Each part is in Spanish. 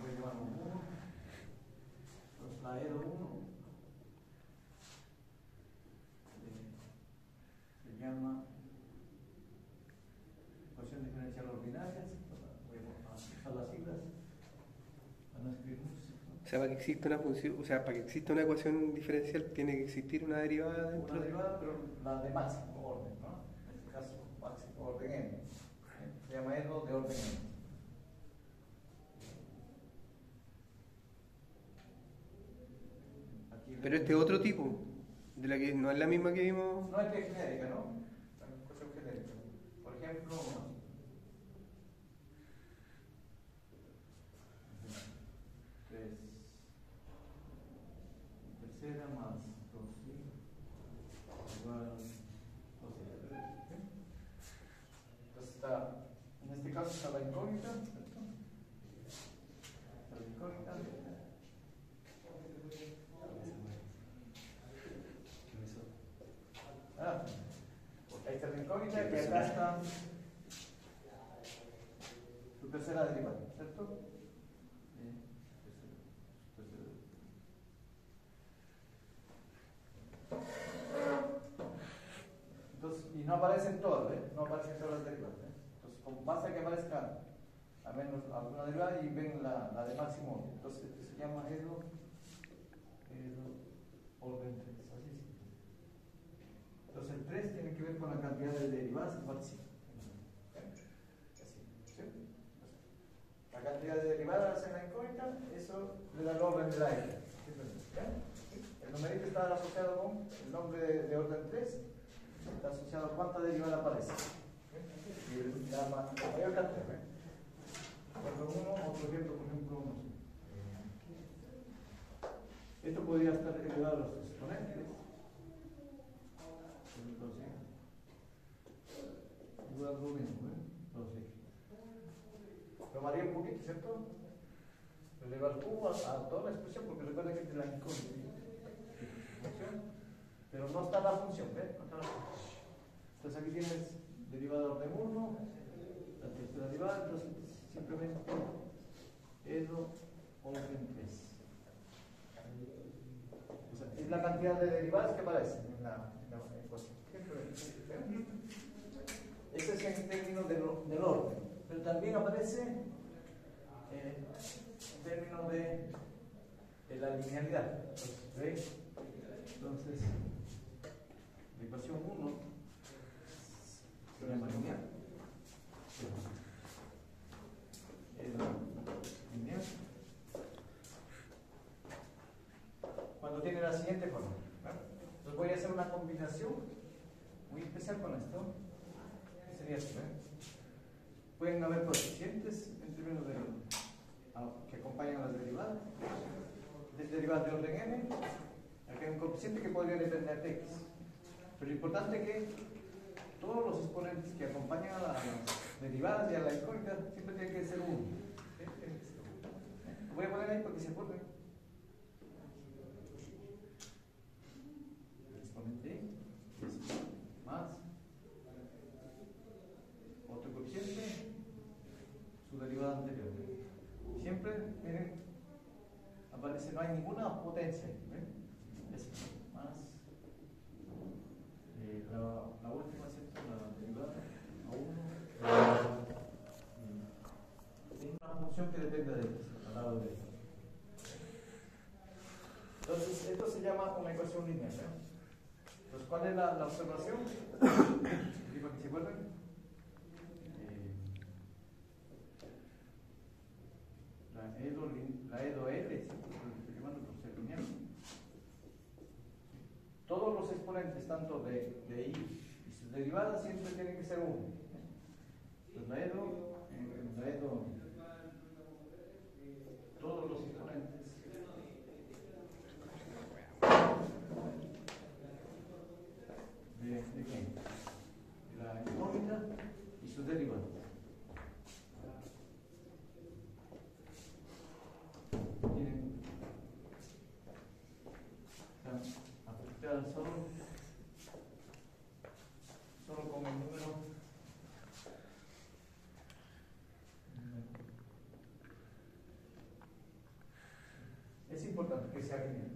voy a llamarlo 1, entonces la E de 1 se llama ecuación diferencial ordinaria. Voy a usar las siglas para no escribir mucho. O sea, para que exista una función, o sea, para que exista una ecuación diferencial tiene que existir una derivada dentro Una derivada, pero la de máximo orden, ¿no? En este caso, máximo orden n. Se llama EDO de orden n. Pero este otro tipo, de la que no es la misma que vimos. No es que es genérica, ¿no? Es una ecuación genérica. Por ejemplo, tercera más 2i igual 12. Entonces está, en este caso está la incógnita, ¿cierto? Está la incógnita. Ahí está la incógnita y acá está su tercera derivada, ¿cierto? Entonces, y no aparecen todas, ¿eh? No aparecen todas las derivadas, ¿eh? Entonces, como basta que aparezca al menos alguna derivada y ven la de máximo orden. Entonces, esto se llama EDO orden 3, así es. Entonces, el 3 tiene que ver con la cantidad de derivadas que participan. Así, ¿sí? La cantidad de derivadas en la incógnita, eso le da el orden de la E. El numerito está asociado con el nombre de orden 3, está asociado a cuánta derivada aparece. Y la mayor cantidad. Ejemplo 1, otro ejemplo, por ejemplo 1. Esto podría estar elevado a los exponentes. Entonces, igual lo mismo, ¿eh? Entonces, lo varía un poquito, ¿cierto? Eleva el cubo a toda la expresión, porque recuerda que es de la incógnita. Pero no está la función, ¿ves? No está la función. Entonces aquí tienes derivada de orden 1, la tercera derivada, entonces simplemente EDO orden 3. O sea, es la cantidad de derivadas que aparecen en la ecuación. Ese es en términos del orden, pero también aparece en términos de la linealidad. ¿Veis? Entonces, la ecuación 1 se llama lineal. Lineal. Cuando tiene la siguiente forma. Entonces voy a hacer una combinación muy especial con esto. ¿Qué sería esto? Pueden haber coeficientes en términos de que acompañan las derivadas. Derivadas de orden n. Aquí hay un coeficiente que podría depender de x. Pero lo importante es que todos los exponentes que acompañan a las derivadas y a la incógnita siempre tienen que ser 1. Lo voy a poner ahí para que se acuerden. El exponente es más otro coeficiente, su derivada anterior. Siempre, miren, aparece, no hay ninguna potencia. Es más la última, ¿cierto? La derivada a 1 tiene una función que depende de x al lado de x. Entonces esto se llama una ecuación lineal, entonces ¿cuál es la observación? Digo que se acuerden, la EDO L, estoy llamando por ser lineal. Todos los exponentes, tanto de y sus derivadas, siempre tienen que ser 1. Entonces la EDO, todos los exponentes ¿de qué? De la incógnita y sus derivadas. Tienen afectadas solo con el número importante que sea lineal.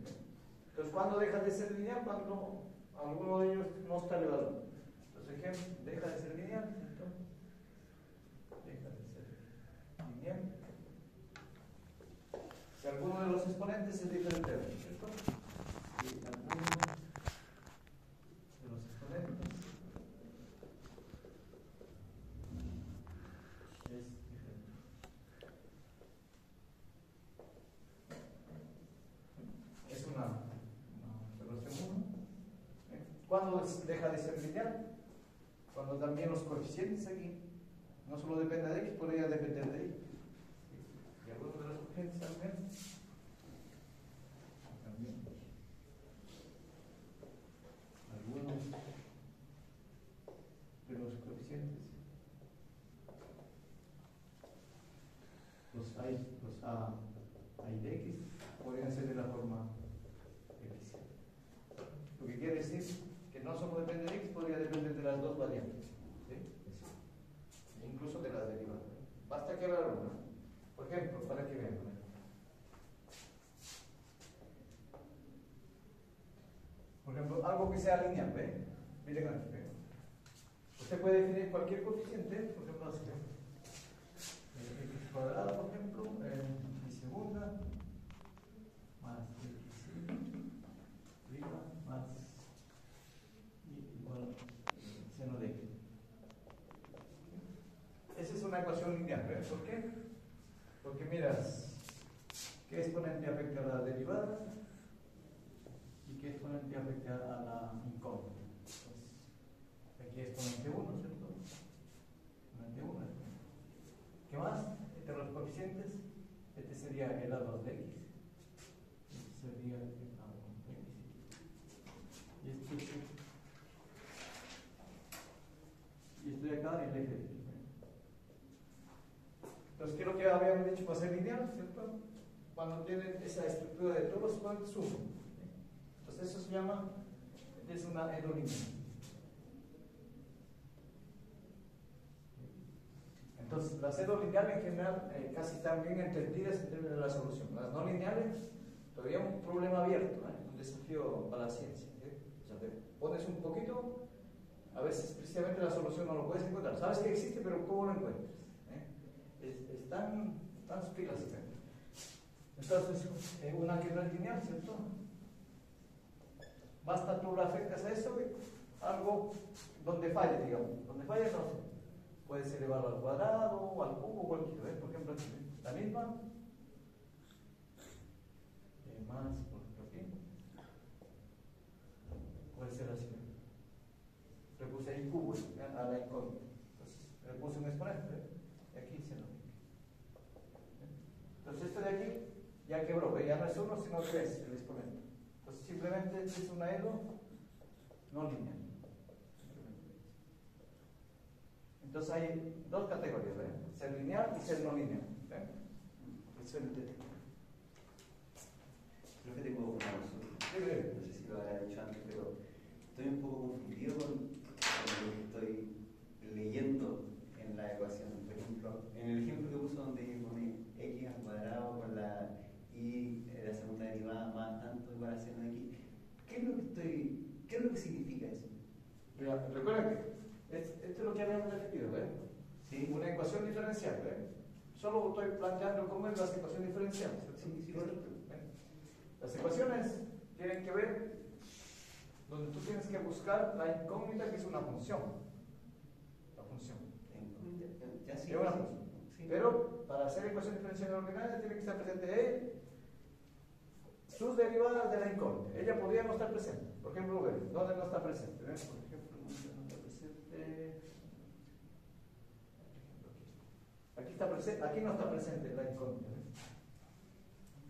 Entonces, ¿cuándo deja de ser lineal? Cuando alguno de ellos no está elevado. Entonces, ejemplo, deja de ser lineal, ¿cierto? Deja de ser lineal. Si alguno de los exponentes es diferente, ¿cierto? Si alguno de los exponentes es diferente. Es una relación 1. ¿Cuándo deja de ser lineal? Cuando también los coeficientes aquí no solo depende de x, podría depender de y. Y algunos de los coeficientes también. Algunos de los coeficientes. Los a y de x podrían ser de la forma x. Lo que quiere decir que no solo depende de x, podría depender de las dos variables. ¿Sí? Incluso de la derivada. Basta que haga una. Por ejemplo, para que vean. Por ejemplo, algo que sea lineal, ¿ve? Miren aquí, ¿ve? Usted puede definir cualquier coeficiente, por ejemplo, así, ¿ve? X cuadrado, por ejemplo, y segunda, más x arriba, más y igual seno de x. Esa es una ecuación lineal, ¿ve? ¿Por qué? Porque miras, ¿qué exponente afecta a la derivada? ¿Y qué exponente afecta a la incógnita? Pues, aquí exponente 1, ¿cierto? Exponente 1. ¿Qué más? Entre los coeficientes, este sería el A2 de x. Este sería el A1 de x. Y este de acá, el eje de x. Entonces, ¿qué es lo que habíamos dicho para ser lineal? ¿Cierto? Cuando tienen esa estructura de todos los exponentes suman. Entonces, eso se llama, es una aerolínea. Entonces, las aerolineales en general casi están bien entendidas en términos de la solución. Las no lineales, todavía un problema abierto, un desafío para la ciencia. O sea, te pones un poquito, a veces precisamente la solución no lo puedes encontrar. Sabes que existe, pero ¿cómo lo encuentras? Están suspiras. Entonces, una que no es lineal, ¿cierto? Basta tú le afectas a eso, algo donde falle, digamos. Donde falle, no sé. Puedes elevarlo al cuadrado o al cubo o cualquiera. ¿Ves? Por ejemplo, aquí, la misma. Más, por ejemplo, aquí. Puede ser así. Le puse ahí cubo a la incógnita. Entonces, le puse un exponente. Y aquí se lo. Entonces, este de aquí ya quebró. Ya no es 1, sino 3 el exponente. Entonces, simplemente es una elo no lineal. Entonces hay dos categorías, ¿ven? Ser lineal y ser no lineal. ¿Ven? Eso es el técnico. Creo que tengo una consulta. No sé si lo había dicho antes, pero estoy un poco confundido con lo que estoy leyendo en la ecuación. Por ejemplo, en el ejemplo que puso donde pone x al cuadrado con la y la segunda derivada más tanto igual a seno de x. ¿Qué es lo que significa eso? Mira, recuerda que esto es lo que habíamos definido, ¿ven? ¿Sí? Una ecuación diferencial, ¿ven? Solo estoy planteando cómo es las ecuaciones diferenciales. Sí, correcto. Las ecuaciones tienen que ver donde tú tienes que buscar la incógnita, que es una función. La función. Ya sí. Es una función. Sí. Pero para hacer ecuación diferencial ordinaria tiene que estar presente sus derivadas de la incógnita. Ella podría no estar presente. Por ejemplo, ¿dónde no está presente? ¿Ven? Por ejemplo, no está presente. Aquí está presente. Aquí no está presente la incógnita.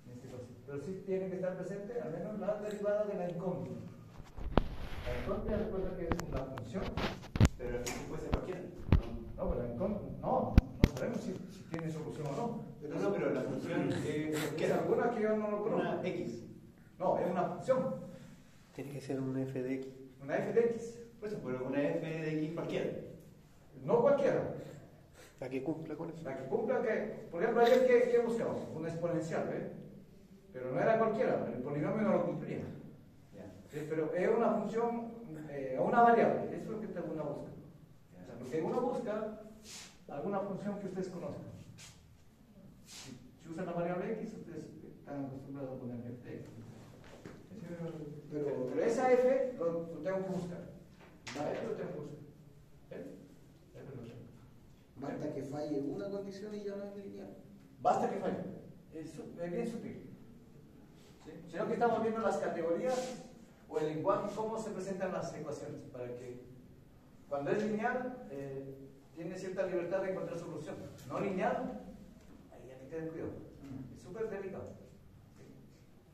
En este caso. Pero sí tiene que estar presente al menos la derivada de la incógnita. La incógnita, recuerda que es una función. Pero aquí puede ser cualquiera. No, pero la incógnita, no sabemos si tiene solución o no. Pero la función es alguna que yo no lo conozco. una x. No, es una función. Tiene que ser un f de x. Una f de x. Pues, pero una f de x cualquiera. No cualquiera. La que cumpla con eso. La que cumpla que, por ejemplo, ayer que buscamos una exponencial, ¿eh? Pero no era cualquiera, el polinomio no lo cumplía. Ya. ¿Sí? Pero es una función, una variable, eso es lo que uno busca. O sea, lo que uno busca, alguna función que ustedes conozcan. Si usan la variable x, ustedes están acostumbrados a ponerle x. Pero esa f lo tengo que buscar. La f lo tengo que buscar. ¿Ves? F lo tengo. Basta que falle una condición y ya no es lineal. Basta que falle. Es bien sutil. ¿Sí? Sino que estamos viendo las categorías o el lenguaje, cómo se presentan las ecuaciones, para que cuando es lineal tiene cierta libertad de encontrar solución. No lineal, ahí hay que tener cuidado. Es súper delicado. ¿Sí?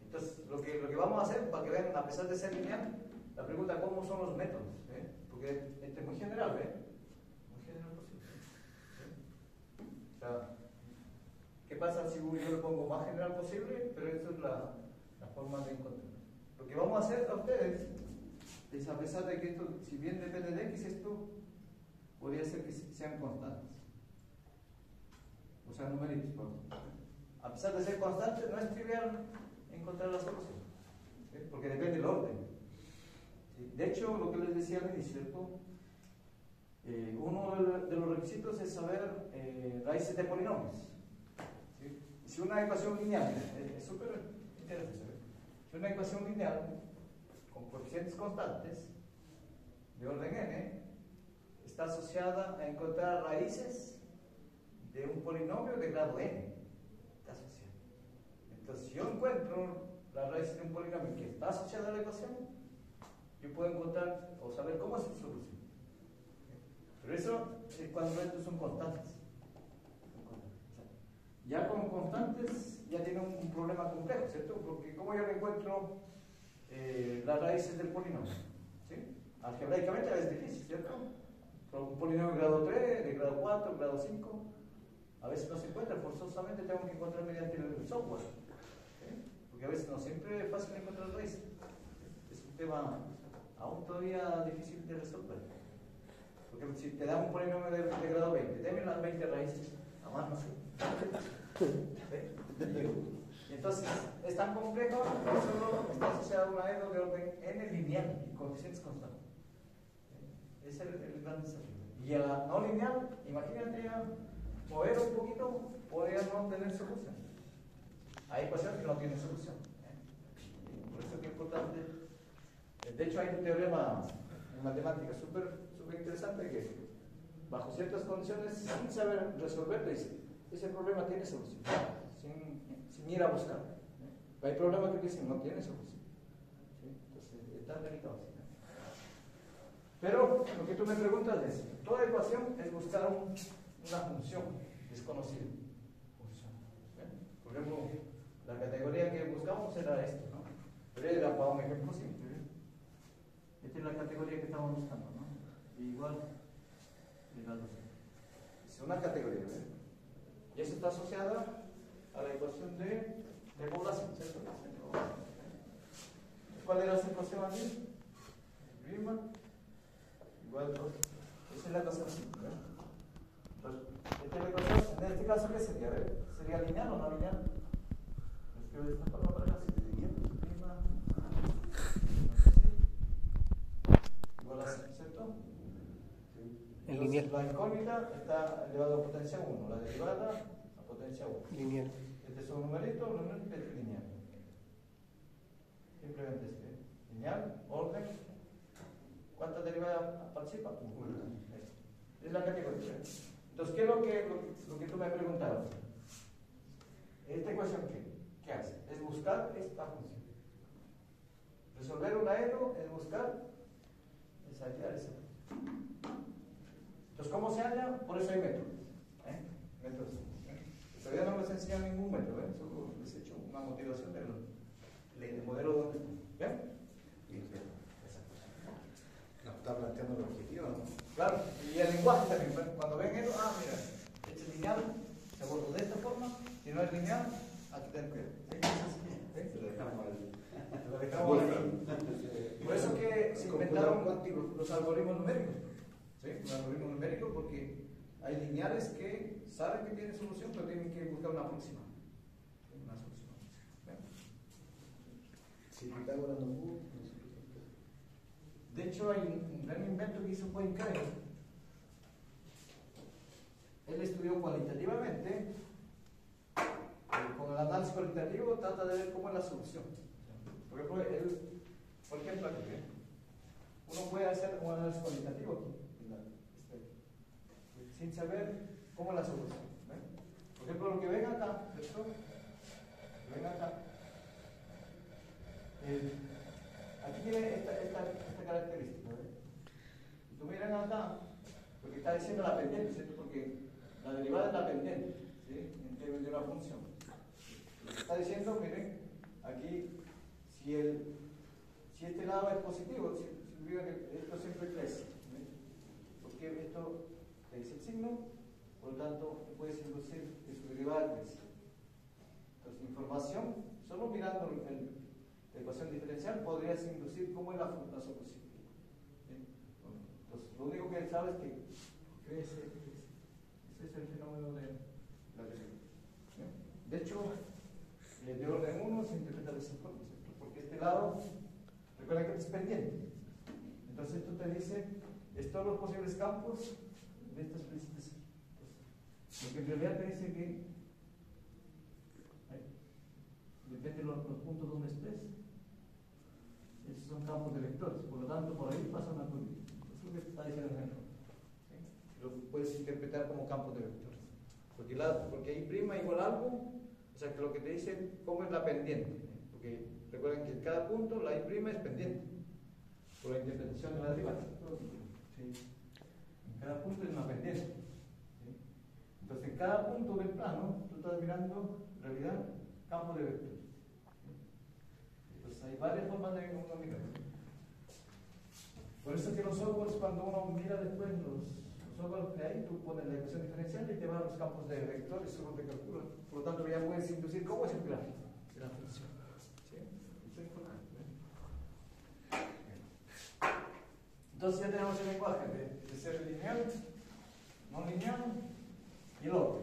Entonces, lo que vamos a hacer, para que vean, a pesar de ser lineal, la pregunta cómo son los métodos. Porque este es muy general, muy general posible. O sea, ¿qué pasa si yo lo pongo más general posible? Pero eso es la forma de encontrar. Lo que vamos a hacer a ustedes es, a pesar de que esto, si bien depende de x, esto podría ser que sean constantes. O sea, numeritos, por favor. A pesar de ser constantes, no es trivial encontrar la solución. ¿Sí? Porque depende del orden. ¿Sí? De hecho, lo que les decía al inicio, ¿cierto? Uno de los requisitos es saber raíces de polinomios. ¿Sí? Si una ecuación lineal, es súper interesante, ¿sabes? Si una ecuación lineal con coeficientes constantes de orden n está asociada a encontrar raíces de un polinomio de grado n. Está asociada. Entonces, si yo encuentro la raíz de un polinomio que está asociado a la ecuación, yo puedo encontrar o saber cómo es su solución. Pero eso es cuando estos son constantes. Ya con constantes ya tiene un problema complejo, ¿cierto? Porque ¿cómo yo encuentro las raíces del polinomio? ¿Sí? Algebraicamente es difícil, ¿cierto? Un polinomio de grado 3, de grado 4, de grado 5, a veces no se encuentra, forzosamente tengo que encontrar mediante el software. ¿Sí? Porque a veces no siempre es fácil encontrar raíces. Es un tema aún todavía difícil de resolver. Porque si te dan un polinomio de grado 20, deme las 20 raíces, a más no sé. Y entonces es tan complejo que solo está asociado a una EDO de orden n lineal y coeficientes constantes. Ese es el gran desafío. Y a la no lineal, imagínate ya mover un poquito, podría no tener solución. Hay ecuaciones que no tienen solución. Por eso es que es importante. De hecho, hay un teorema en matemáticas súper interesante que, bajo ciertas condiciones, sin saber resolverlo, dice: ese problema tiene solución, sin ir a buscar. Hay problemas que dicen no tiene solución. ¿Sí? Entonces, es tan delicado. ¿Sí? Pero lo que tú me preguntas es: toda ecuación es buscar una función desconocida. Por ejemplo, la categoría que buscamos era esto, ¿no? Pero era para un ejemplo simple. Esta es la categoría que estamos buscando, ¿no? Igual de las dos. Es una categoría, ¿ves? Y eso está asociada a la ecuación de población, ¿cierto? ¿Cuál era esa ecuación aquí? Prima igual 2. Esa es la ecuación simple, ¿ves? Entonces, esta es la ecuación, en este caso, ¿qué sería? ¿Sería lineal o no lineal? Escribo de esta forma para acá, si te diría, prima igual a 5, ¿cierto? En lineal. La incógnita está elevado a potencia 1, la derivada a potencia 1. Lineal. Este es un numerito, es lineal. Simplemente este. Lineal, orden. ¿Cuántas derivadas participan? Una. Es la categoría. Entonces, ¿qué es lo que tú me preguntabas? ¿Esta ecuación qué hace? Es buscar esta función. Resolver una EDO es buscar, es hallar esa función. Entonces, ¿cómo se halla? Por eso hay métodos. Métodos. Todavía no les enseñan ningún método, solo les he hecho una motivación del modelo donde están. ¿Bien? Exacto. Nos está planteando el objetivo, ¿no? Claro, y el lenguaje también. Cuando ven eso, mira, este es lineal, se abordó de esta forma, si no es lineal, aquí ten cuidado. ¿Sí? Se lo dejamos al. Lo dejamos ahí. Por eso que se inventaron los algoritmos numéricos. ¿Sí? Un algoritmo numérico porque hay lineales que saben que tienen solución, pero tienen que buscar una próxima. Una solución. ¿Ven? Si Pitágoras no pudo, De hecho, hay un gran invento que hizo Poincaré. Él estudió cualitativamente, con el análisis cualitativo trata de ver cómo es la solución. Por ejemplo, aquí, uno puede hacer un análisis cualitativo aquí, sin saber cómo es la solución. Por ejemplo, lo que ven acá, ¿cierto? Lo que ven acá. Aquí tiene esta característica. Si tú miran acá, lo que está diciendo la pendiente, ¿cierto? Porque la derivada es la pendiente, ¿sí? En términos de una función. Lo que está diciendo, miren, aquí, si este lado es positivo, significa que esto siempre crece. ¿Sí? Porque esto es el signo, por lo tanto, puedes inducir que su derivada crece. Entonces, información, solo mirando la ecuación diferencial, podrías inducir cómo es la solución. ¿Sí? Entonces, lo único que él sabe es que crece. Ese es el fenómeno de la derivada. ¿Sí? De hecho, de orden 1 se interpreta de esa forma, ¿cierto? Porque este lado, recuerda que es pendiente. Entonces, esto te dice, es todos los posibles campos de esta explicitación. Lo que en realidad te dice que depende de los puntos donde estés. Esos son campos de vectores, por lo tanto, por ahí pasa una curva. Eso es lo que te está diciendo el ejemplo. ¿Sí? Lo puedes interpretar como campos de vectores. Porque I' igual algo, o sea, que lo que te dice cómo es la pendiente. Porque recuerden que en cada punto la I' es pendiente, por la interpretación de la derivada. ¿Sí? En cada punto es una pendiente. ¿Sí? Entonces, en cada punto del plano, tú estás mirando, en realidad, campo de vectores. Entonces, hay varias formas de uno mirar. Por eso que los softwares, cuando uno mira después los softwares que hay, tú pones la ecuación diferencial y te van a los campos de vectores, solo te calcula. Por lo tanto, ya puedes inducir cómo es el gráfico de la función. ¿Sí? Eso es importante. Entonces, ya tenemos el lenguaje de ser lineal, no lineal y el otro.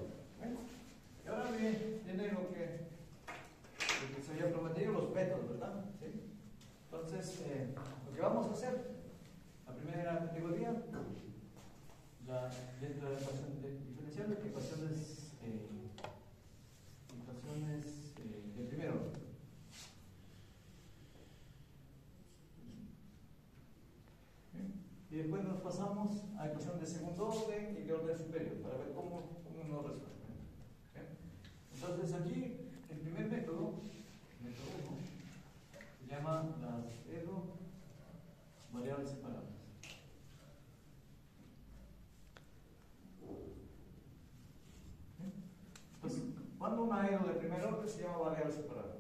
Y ahora viene lo que se había prometido, los métodos, ¿verdad? ¿Sí? Entonces, lo que vamos a hacer, la primera categoría, dentro de la ecuación diferencial, ecuaciones de primer orden. Y después nos pasamos a ecuación de segundo orden y de orden superior, para ver cómo uno resuelve. Entonces aquí, el primer método 1, se llama las variables separadas. Entonces, cuando una ERO de primer orden se llama variable separada.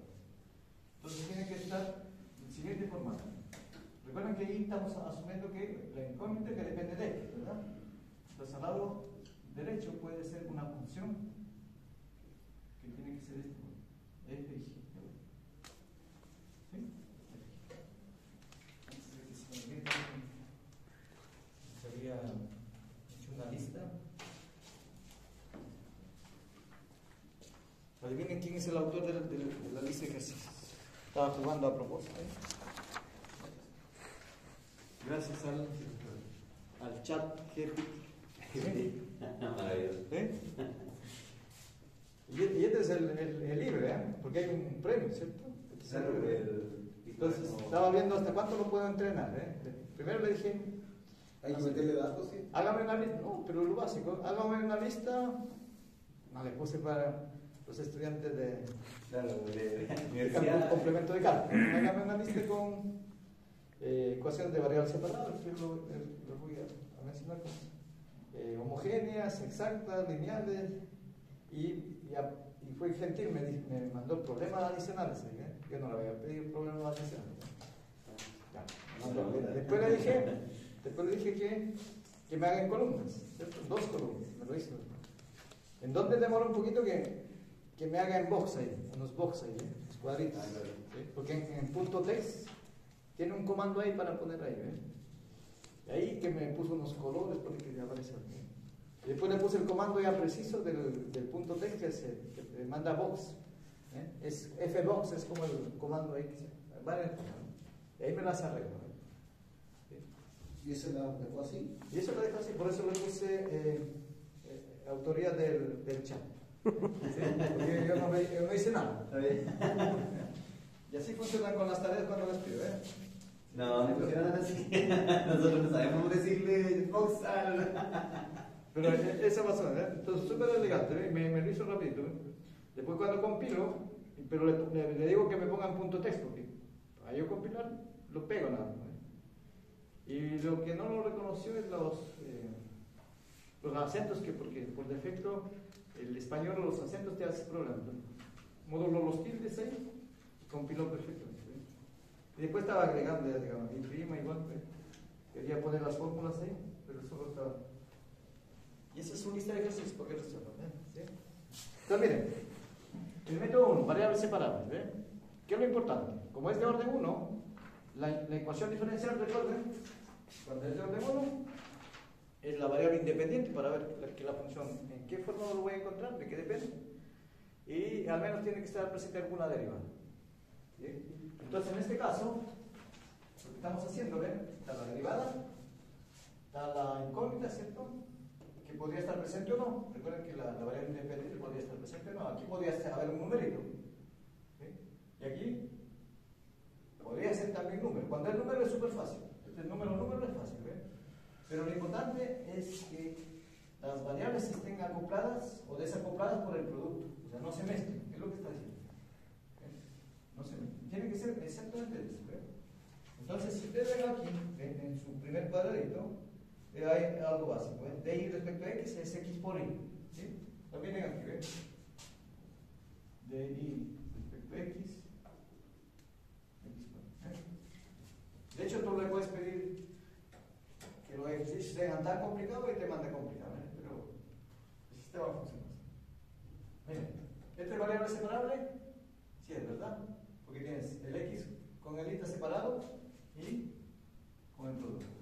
Entonces tiene que estar en el siguiente formato. Recuerden que ahí estamos asumiendo que la incógnita que depende de X, ¿verdad? Entonces al lado derecho puede ser una función que tiene que ser f y g. ¿Sí? Antes de que se me olvide, se había hecho una lista. Adivinen quién es el autor de la lista de ejercicios. Estaba jugando a propósito. Gracias al chat GPT. ¿Sí? Y este es el libro, porque hay un premio, ¿cierto? Entonces, estaba viendo hasta cuánto lo puedo entrenar. Primero le dije, hay que meterle datos, sí. Hágame una lista, no, pero lo básico, hágame una lista, no le puse para los estudiantes de universidad. Complemento de cálculo, hágame una lista con ecuaciones de variables separadas, que lo voy a mencionar como homogéneas, exactas, lineales, y fue gentil, me mandó problemas adicionales. Yo no le había pedido problemas adicionales. Después le dije que me hagan columnas, ¿cierto? 2 columnas, me lo hizo. ¿En dónde demora un poquito que me haga en box ahí, en los box ahí, los cuadritos? ¿Sí? Porque en punto text tiene un comando ahí para poner ahí, Y ahí que me puso unos colores porque ya apareció. Y después le puse el comando ya preciso del punto text que manda box. Es fbox, es como el comando ahí que varias cosas, ¿no? Y ahí me las arreglo, ¿no? ¿Sí? ¿Y ese la dejó así? Y eso lo dejo así, por eso le puse autoría del chat. ¿Sí? Porque yo no hice nada. ¿Está bien? Y así funcionan con las tareas cuando las pido, ¿eh? No, no funcionan así. Nosotros no sabemos decirle Fox al. Pero esa pasó, ¿eh? Entonces, súper elegante, ¿eh? Me lo hizo rapidito, ¿eh? Después cuando compilo, pero le digo que me pongan punto texto, porque para yo compilar, lo pego nada más, ¿eh? Y lo que no lo reconoció es los acentos, porque por defecto el español los acentos te hace problemas, ¿no? Módulo los tildes ahí, compiló perfectamente, ¿eh? Y después estaba agregando, ya, digamos, imprima igual, ¿eh? Quería poner las fórmulas ahí, pero solo estaba. Y esa es su lista de ejercicios, porque resuelvan, ¿eh? ¿Sí? Entonces, miren, el método 1, variables separables, ¿eh? ¿Qué es lo importante? Como es de orden 1, la ecuación diferencial, recuerden, cuando es de orden 1, es la variable independiente para ver que la función, en qué forma lo voy a encontrar, de qué depende, y al menos tiene que estar presente alguna derivada. ¿Sí? Entonces, en este caso, lo que estamos haciendo, ¿ven? Está la derivada, está la incógnita, ¿cierto? Que podría estar presente o no. Recuerden que la variable independiente podría estar presente o no. Aquí podría haber un numerito. ¿Sí? Y aquí podría ser también número. Cuando el número es súper fácil. El número es fácil, ¿ven? Pero lo importante es que las variables estén acopladas o desacopladas por el producto. O sea, no se mezclen. Es lo que está diciendo. No se mezclen. Tiene que ser exactamente eso. ¿Ven? Entonces, si ustedes ven aquí, en su primer cuadradito, hay algo básico, ¿eh? De y respecto a x es x por y. ¿Sí? Lo miren aquí, ¿ven? De y respecto a x, x por y. ¿Eh? De hecho, tú le puedes pedir que los ejercicios sean tan complicados y te manda complicado, ¿eh? Pero el sistema funciona así. Miren, ¿esta es variable separable? Sí, es verdad. Porque tienes el x con el y está separado y con el producto.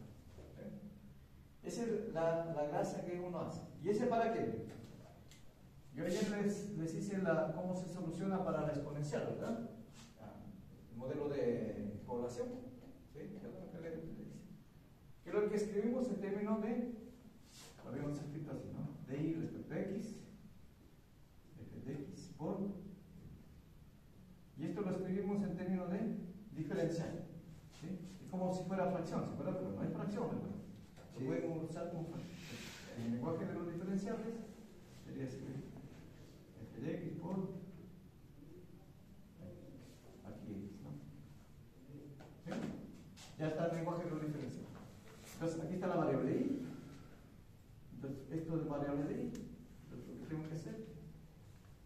Esa es la gracia que uno hace. ¿Y ese para qué? Yo ayer les hice cómo se soluciona para la exponencial, ¿verdad? El modelo de población. ¿Sí? Que es lo que escribimos en términos de, lo habíamos escrito así, ¿no? De y respecto a x, f de x por, y esto lo escribimos en términos de diferencial. ¿Sí? Es como si fuera fracción, pero no es fracción, ¿verdad? Lo pueden usar como fracción. En el lenguaje de los diferenciales sería escribir f de x por aquí x, ¿no? ¿Sí? Ya está el lenguaje de los diferenciales. Entonces aquí está la variable y. Entonces esto es variable de y. Entonces lo que tengo que hacer,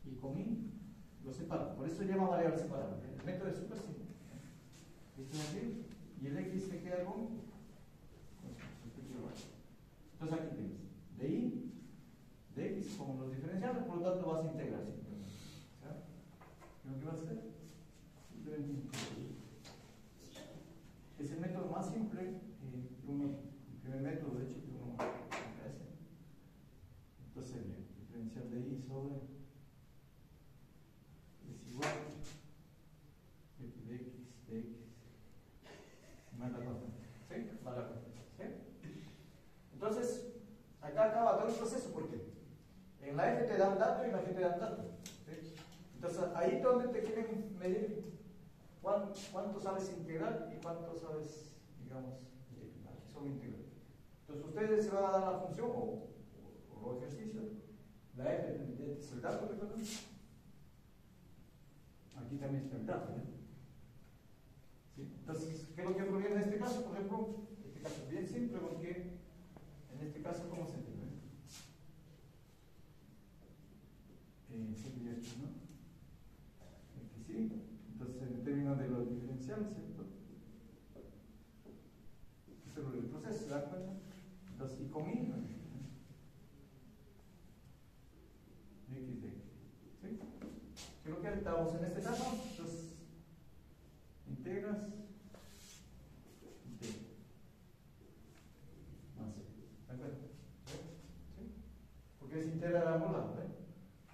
y con y lo separo. Por eso se llama variable separable. El método es súper simple. Esto es aquí y el x se queda con. Entonces aquí tienes de y, de x como los diferenciales, por lo tanto vas a integrar simplemente. ¿Sabes? ¿Qué es lo que vas a hacer? Simplemente integrar. Es el método más simple que uno, el primer método de hecho que uno hace. Entonces el diferencial de y sobre es igual f de x más la cuenta. ¿Sí? Más la cuenta. Entonces, acá acaba todo el proceso, porque en la F te dan dato y en la G te dan dato. ¿Sí? Entonces, ahí es donde te quieren medir cuánto sabes integrar y cuánto sabes, digamos, aquí son integrales. Entonces, ustedes se van a dar la función o los ejercicios. La F es el dato, ¿recuerdan? Aquí también está el dato, ¿eh? ¿Sí? Entonces, ¿qué es lo que proviene en este caso? Por ejemplo, este caso es bien simple porque en este caso, ¿cómo se entiende? Sería esto, ¿no? Aquí sí. Entonces, en términos de los diferenciales, ¿cierto? Este es el proceso, ¿se dan cuenta? Entonces, y con y, ¿no? X de X. ¿Sí? Creo que estamos en este etapa. Entonces, integras. Porque es integral a ambos lados, ¿eh?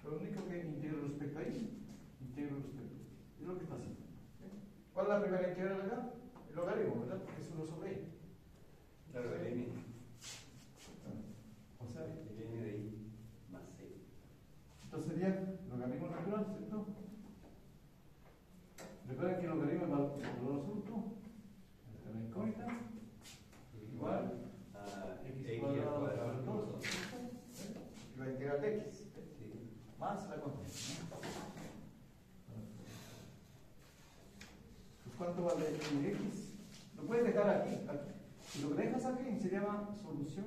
Lo único que integro respecto a y, integro respecto a y. Es lo que está haciendo. ¿Sí? ¿Cuál es la la primera integral acá? El logaritmo, ¿verdad? Porque es 1 sobre i. Claro, el n. O sea, El n de i más c. entonces sería logaritmo natural, ¿cierto? Recuerden que el logaritmo es valor absoluto, es la incógnita, igual a x x cuadrado al cuadrado sobre 2, y la integral de x, Sí. más la constante. Pues ¿cuánto vale x? Lo puedes dejar aquí. Si lo dejas aquí se llama solución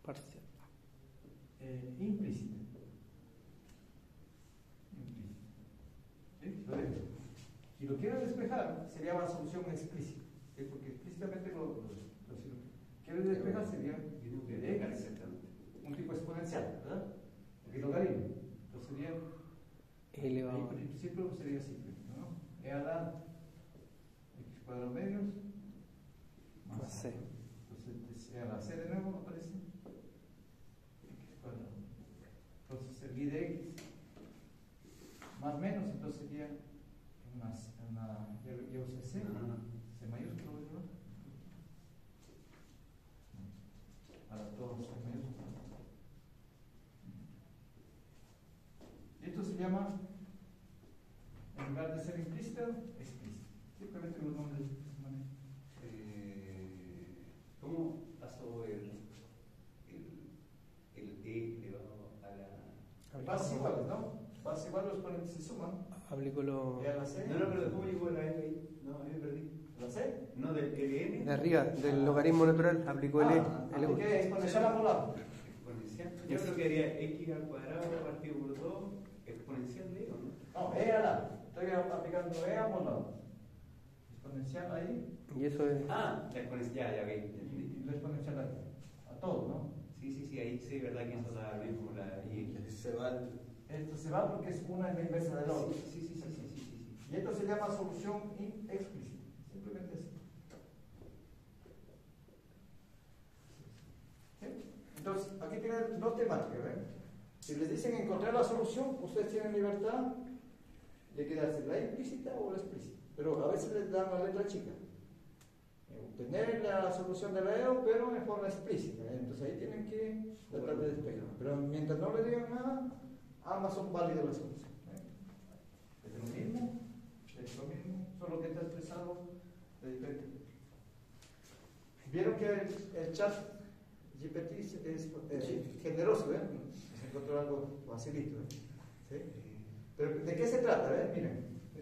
Parcial. implícita. ¿Sí? Lo dejas. Si lo quieres despejar, se llama solución explícita. ¿Sí? Porque explícitamente si lo quieres despejar sería de x, un tipo exponencial, ¿verdad? Porque logaritmo. Entonces sería Elevado. ahí en principio sería simple, ¿no? E a la x cuadrado medios Más c. Entonces E a la c de nuevo aparece x cuadrado. Entonces el y de x más menos, entonces sería yo usé c, c mayúsculo, ¿verdad? Para todos c mayúsculo. Y esto se llama, en lugar de ser implícita, explícita. Simplemente los nombres de esa manera. ¿Cómo pasó el e elevado a la... Bases iguales, ¿no? Bases iguales, los exponentes se suman. Aplicó lo E a la c. No, pero ¿cómo llegó la n ahí? No, ahí me perdí. ¿La c? No, del ln. de arriba, del logaritmo natural, aplicó el ¿Y qué? Exponencial a lado. Exponencial. Yo creo que haría x al cuadrado partido por 2 exponencial de o no. No, E a la. Estoy aplicando E a ambos lados. Exponencial ahí Y eso es. Ah, la exponencial, ya, y la exponencial ahí. A todo, ¿no? Sí, ahí sí, verdad que eso da bien como la y. Se va al... Esto se va porque es una en la inversa de la otra. Sí. Y esto se llama solución explícita. Simplemente así. ¿Sí? Entonces, aquí tienen dos temáticas, ¿ven? Si les dicen encontrar la solución, ustedes tienen libertad de quedarse la implícita o la explícita. Pero a veces les dan la letra chica. Obtener la solución de la EO, pero en forma explícita. Entonces ahí tienen que tratar de despejar. Pero mientras no le digan nada, ambas son válidas las soluciones. Es lo mismo, solo que está expresado de diferente. Vieron que el chat GPT es generoso, ¿eh? Se encontró algo facilito, ¿eh? ¿Sí? Pero ¿de qué se trata? Miren. ¿De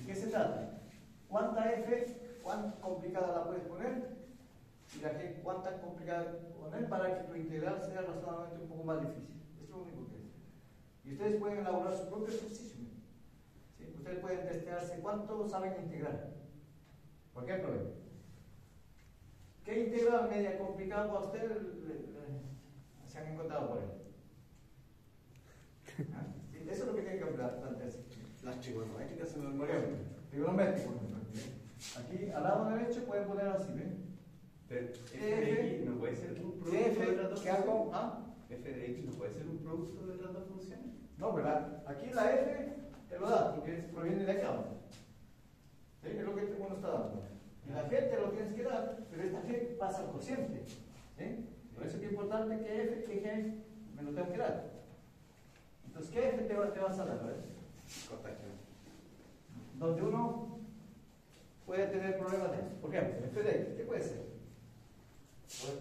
qué se trata? ¿Cuánta f, cuán complicada la puedes poner? Y la g, cuánta complicada poner para que tu integral sea razonablemente un poco más difícil. Eso es lo único que es. Y ustedes pueden elaborar su propio ejercicio. ¿Sí? Ustedes pueden testearse cuánto saben integrar. Por ejemplo, ¿qué integral media complicada para ustedes se han encontrado por él? ¿Ah? ¿Sí? Eso es lo que tienen que plantearse. Las trigonométricas se me Por olvidaron. ejemplo, trigonométrico. Aquí al lado derecho pueden poner así, ¿ven? Pero f de x no puede ser un producto de las dos ¿qué hago? funciones. ¿Ah? F de x no puede ser un producto de las dos funciones. No, ¿verdad? Aquí la f te lo da porque proviene de acá. ¿Sí? Es lo que uno está dando. Y la g te lo tienes que dar, pero esta g pasa al cociente. ¿Sí? Por eso es que es importante que f, que g me lo tengo que dar. Entonces, ¿qué f te vas a dar? Donde uno puede tener problemas de eso. Por ejemplo, f de x, ¿qué puede ser?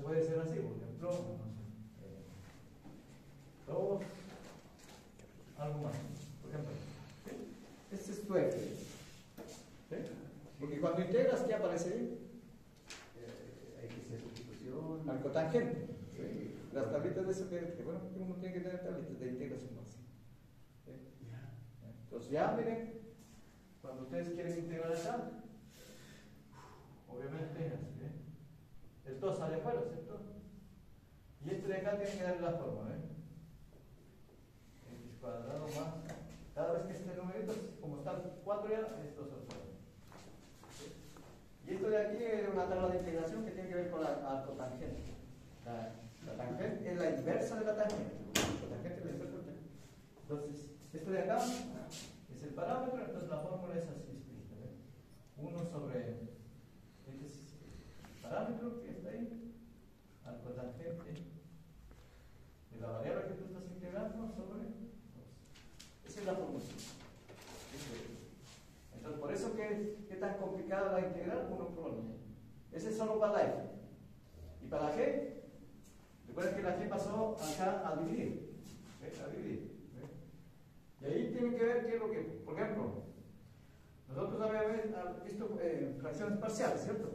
Puede ser así, por ejemplo, no sé, 2, algo más. Por ejemplo, ¿sí? Este es tu f. ¿Sí? Porque cuando integras, ¿qué aparece ahí? Hay que hacer sustitución. Al cotangente. ¿Sí? Las tablitas de eso que bueno, uno tiene que tener tablitas de integración más. ¿Sí? Entonces ya miren, cuando ustedes quieren integrar acá, obviamente es así, ¿eh? El 2 sale afuera, ¿cierto? Y este de acá tiene que darle la forma, ¿ven? X cuadrado más. Cada vez que este numerito, como están 4 ya, estos son 4. Y esto de aquí es una tabla de integración que tiene que ver con la cotangente. La tangente es la inversa de la tangente. La tangente es la inversa de la tangente. Entonces, esto de acá es el parámetro, entonces la fórmula es así escrita. 1 sobre, este es el parámetro que está ahí, al cotangente de la variable que tú estás integrando sobre 2. Esa es la fórmula. Entonces, por eso que tan complicada la integral 1 por 1. Ese es solo para la f. Y para la g, recuerden que la g pasó acá a dividir. A dividir. Y ahí tiene que ver qué es lo que, por ejemplo, nosotros habíamos visto fracciones parciales, ¿cierto?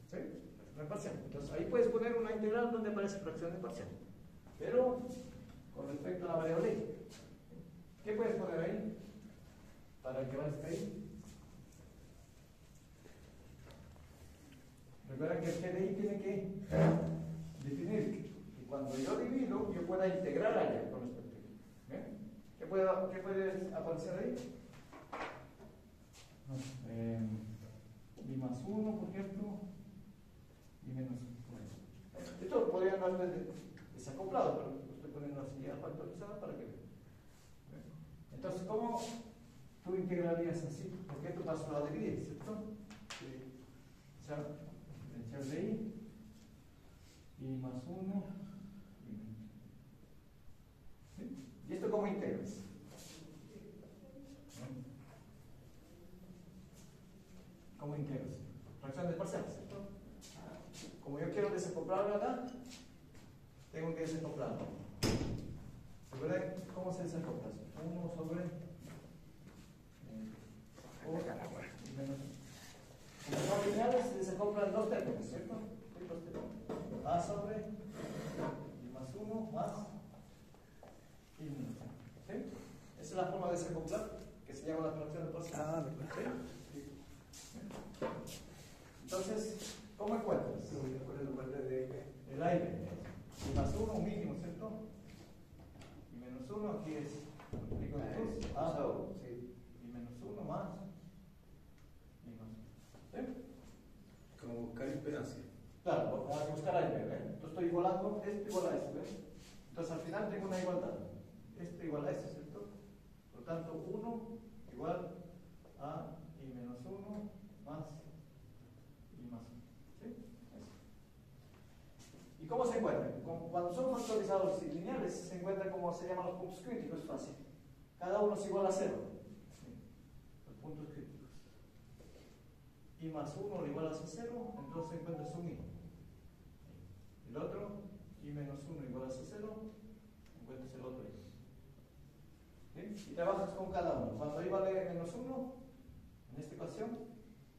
¿Sí? Fracciones parciales. Entonces ahí puedes poner una integral donde aparece fracciones parciales. Pero con respecto a la variable y, ¿qué puedes poner ahí? Para que aparezca ahí. Recuerden que el GDI tiene que definir que cuando yo divido, yo pueda integrar allá con respecto a ¿eh? ¿Qué puede aparecer ahí? I más 1, por ejemplo, y menos 1. Esto podría no ser desacoplado, pero lo estoy poniendo así a factorizado para que vean. Entonces, ¿cómo tú integrarías así? Porque esto pasó a dividir, ¿cierto? O sea, diferencial de I más 1 y menos. ¿Sí? ¿Y esto cómo integras? ¿Cómo integras? Fracciones parciales, ¿cierto? Como yo quiero desacoplarlo acá, tengo que desacoplarlo. ¿Recuerden cómo se desacopla? 1 sobre O y menos 1. Como son lineales, se desacoplan dos términos, ¿cierto? A sobre I más 1 más I menos 1. ¿Sí? Esa es la forma de desacoplar que se llama la fracción de parciales. Ah, ¿verdad? ¿Sí? Entonces, ¿cómo encuentras? El A y B. I más 1, un mínimo, ¿cierto? Y menos 1, aquí es multiplico de 2. Y menos 1 más. Y más 1. ¿Sí? Como buscar impedancia. Claro, hay que buscar A y B. Entonces estoy igualando esto igual a esto. Entonces al final tengo una igualdad. Esto igual a esto, ¿cierto? Por lo tanto, 1 igual a I menos 1 más I más 1. ¿Sí? Eso. ¿Y cómo se encuentran? Cuando son factorizados y lineales, se encuentran como se llaman los puntos críticos, es fácil. Cada uno es igual a 0. ¿Sí? Los puntos críticos. I más 1 igual a 0, entonces encuentras un I. El otro, I menos 1 igual a 0, encuentras el otro I. ¿Sí? Y trabajas con cada uno. Cuando I vale menos 1, en esta ecuación,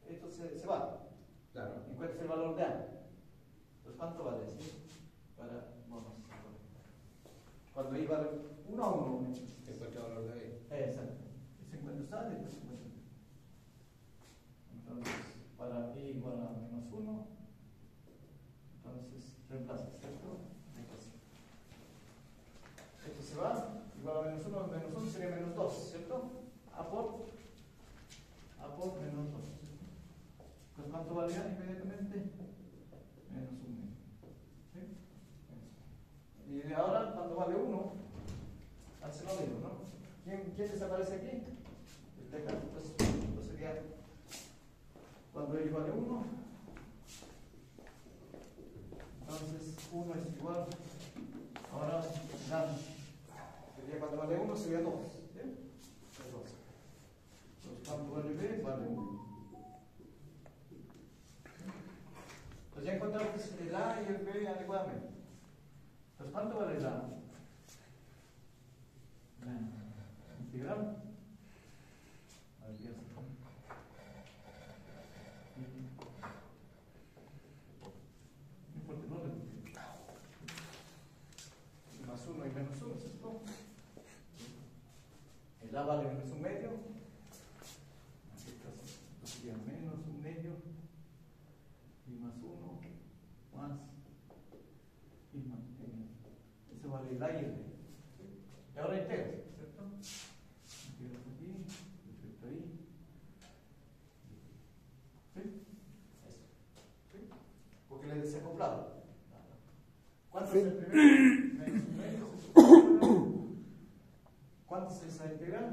esto se va. Claro. Encuentras el valor de A. Entonces, ¿cuánto vale? ¿Sí? Para monos. Cuando I vale 1 a 1, Encuentra el valor de B. exacto. Y se encuentra A y después se encuentra B. Entonces, para I igual a menos 1, entonces reemplazas, ¿cierto? Esto se va, igual a menos 1 sería menos 2, ¿cierto? A por menos 2. Entonces, ¿cuánto valía inmediatamente? Menos 1. ¿Sí? Y ahora, cuando vale 1, hace lo mismo, ¿no? ¿Quién desaparece aquí? El teclado. Entonces sería, cuando y vale 1, entonces 1 es igual, ahora sería cuando vale 1 sería 2. ¿Sí? Es 2. Entonces, cuando vale B, vale 1. Entonces ya encontramos el A y el B adecuadamente. Entonces, ¿cuánto vale el A? La integral. A ver, ¿qué hace? No importa, no le multiplico. Más 1 y menos 1, ¿cierto? El A vale menos 1 medio. Aquí está, esto sería menos 1 medio. Y más 1 más y más medio. Ese vale el A y el B. Y ahora integras, ¿cierto? Integras aquí, respecto ahí. ¿Sí? Eso. ¿Sí? Porque le he desacoplado. ¿Cuánto es el primero? Menos 1 medio. ¿Cuánto es esa integral?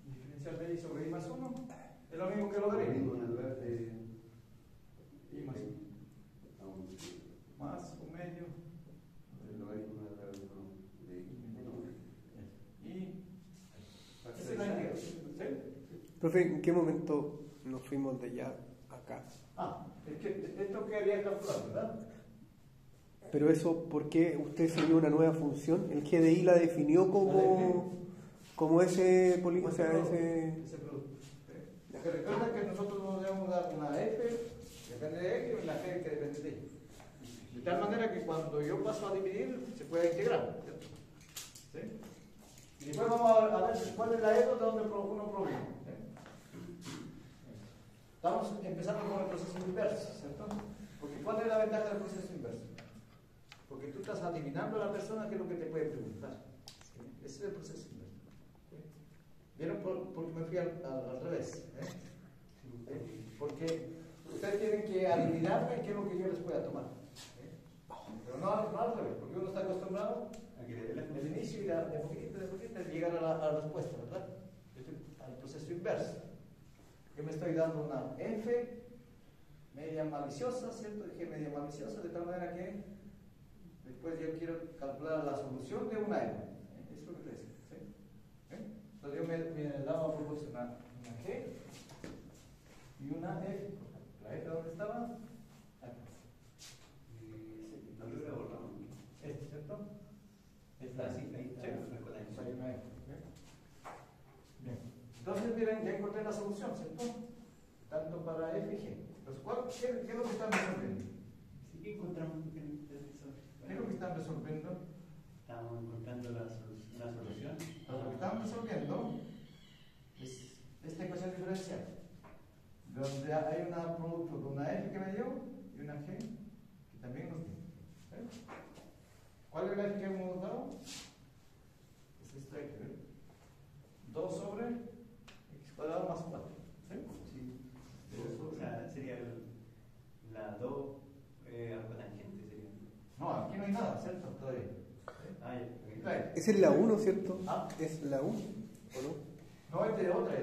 Diferencial de y sobre I más 1 es lo mismo que logaritmo. En lugar de I más 1. Más 1 medio. el logaritmo de la de Y esa es la integración. ¿Sí? Profe, ¿en qué momento nos fuimos de allá a acá? Es que esto quería calcular, ¿verdad? Pero eso, ¿por qué usted siguió una nueva función? El GDI la definió como ese polígono, o sea, ese producto. Porque recuerda que nosotros nos debemos dar una F que depende de X y una G que depende de Y. De tal manera que cuando yo paso a dividir, se puede integrar. ¿Cierto? ¿Sí? Y después vamos a ver cuál es la E de donde uno proviene. Estamos empezando con el proceso inverso, ¿cierto? Porque ¿cuál es la ventaja del proceso inverso? Porque tú estás adivinando a la persona qué es lo que te puede preguntar. ¿Sí? Ese es el proceso inverso. ¿Sí? ¿Vieron? Porque me fui al revés. Porque ustedes tienen que adivinarme qué es lo que yo les pueda tomar. Pero no al revés, porque uno está acostumbrado a que el inicio y de poquito llegar a la respuesta, ¿verdad? Al proceso inverso. Yo me estoy dando una F media maliciosa, ¿cierto? Dije media maliciosa, de tal manera que después yo quiero calcular la solución de una F. Eso es lo que te decía. ¿Sí? Entonces yo me daba a proporcionar una G y una F. ¿La F dónde estaba? Acá. no lo borramos. ¿Cierto? Está así, ahí está. Pues hay una F. Bien. Entonces, miren, ya encontré la solución, ¿cierto? Tanto para F y G. Entonces, ¿qué es lo que están resolviendo? Sí que encontramos ¿Qué es lo que están resolviendo? Estamos encontrando una solución. Lo que están resolviendo es esta ecuación diferencial, donde hay un producto de una F que me dio y una G que también nos dio. ¿Sí? ¿Cuál es la F que hemos dado? Es esta F, ¿verdad? 2 sobre x cuadrado más 4. ¿Sí? Sí. O sea, sería la 2 arcotangente. Sería. No, aquí no hay nada, ¿cierto? Todavía. Ah, ya. Esa es la 1, ¿cierto? ¿Ah? ¿Es la 1 o no? No, es de otra,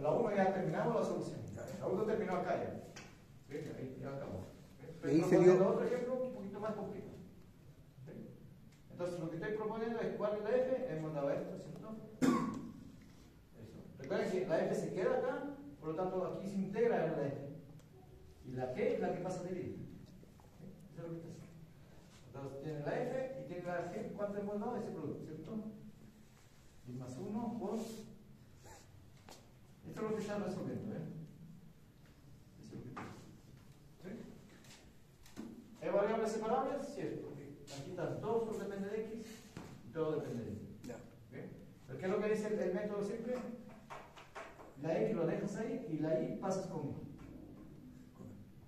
la 1 ya terminamos la solución. La 1 terminó acá ya. ¿Sí? Ahí ya acabó. Ahí Estoy se dio- proponiendo otro ejemplo un poquito más complicado. ¿Sí? Entonces, lo que estoy proponiendo es cuál es la F, hemos dado esto, ¿cierto? Eso. Recuerden que la F se queda acá, por lo tanto aquí se integra en la F. Y la G es la que pasa a dividir. ¿Sí? Eso es lo que está haciendo. Entonces, tiene la F y tiene la G, ¿cuánto hemos dado? Ese producto, ¿cierto? Y más 1 por... Esto es lo que están resolviendo, ¿eh? Eso es lo que está haciendo. ¿Sí? ¿Hay variables separables? Sí, porque aquí están todo solo depende de X y todo depende de Y. Ya. ¿Okay? ¿Pero qué es lo que dice el método simple? La X lo dejas ahí y la Y pasas con Y.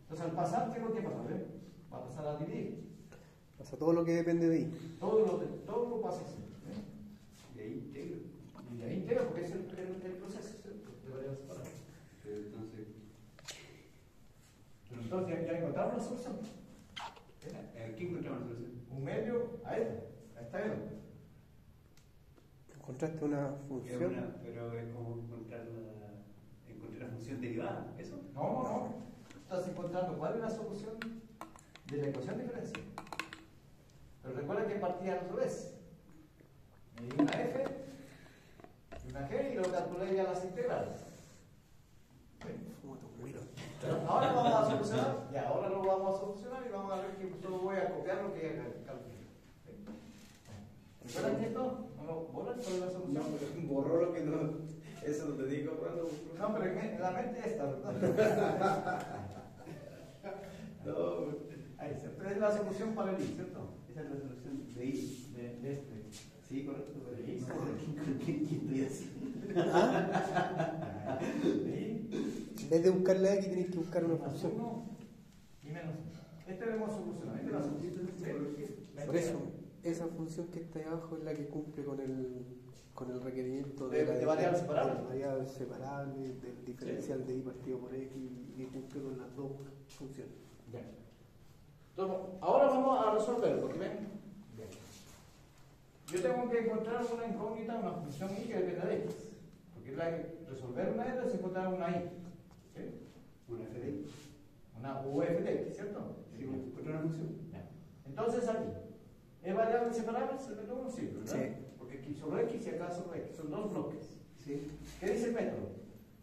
Entonces al pasar, ¿qué es lo que pasa? ¿Ve? Va a pasar a dividir. Pasa todo lo que depende de ahí. Todo lo pasa así. ¿Eh? Y ahí integro. Y de ahí integra porque es el proceso, ¿cierto? De variables separables. Pero Entonces ya encontramos la solución. ¿Qué encontramos la solución? Un medio a L. A esta L. ¿Encontraste una función? Pero es como encontrar la función derivada, ¿eso? No. Estás encontrando cuál es la solución de la ecuación diferencial. Pero recuerda que partía al revés. Me di una F y una G y lo calculé ya las integrales. Pero ahora vamos a solucionar, y ahora lo vamos a solucionar y vamos a ver que solo voy a copiar lo que ya calculé. ¿Recuerdan esto? ¿No lo borran? ¿Cuál es la solución? No, pero borró lo que no. Eso no te digo cuando. No, pero en la mente está, ¿verdad? No, Ahí, ¿cierto? Es la solución para el I, ¿cierto? Esa es la solución de I, de este. Sí, correcto, de I. ¿Qué estoy haciendo? De I. En vez de buscar la X, tenéis que buscar una Más función. 1 y menos 1. Este lo hemos solucionado. Esta es la solución. ¿Sí? Por eso, esa función que está ahí abajo es la que cumple con el requerimiento De variables separables. de variables separables, del diferencial de y partido por x, y que cumple con las dos funciones. Bien. Entonces, ahora vamos a resolver, porque ven. Bien. Yo tengo que encontrar una incógnita, una función y que dependa de x. Porque porque resolver una R es encontrar una I. ¿Sí? Una FDI. Una UFD, ¿cierto? Sí, encontrar una función. Ya. Entonces aquí, ¿es variable separable? El método sí, ¿verdad? Sí. Porque aquí solo X y acá solo X, son dos bloques. Sí. ¿Qué dice el método?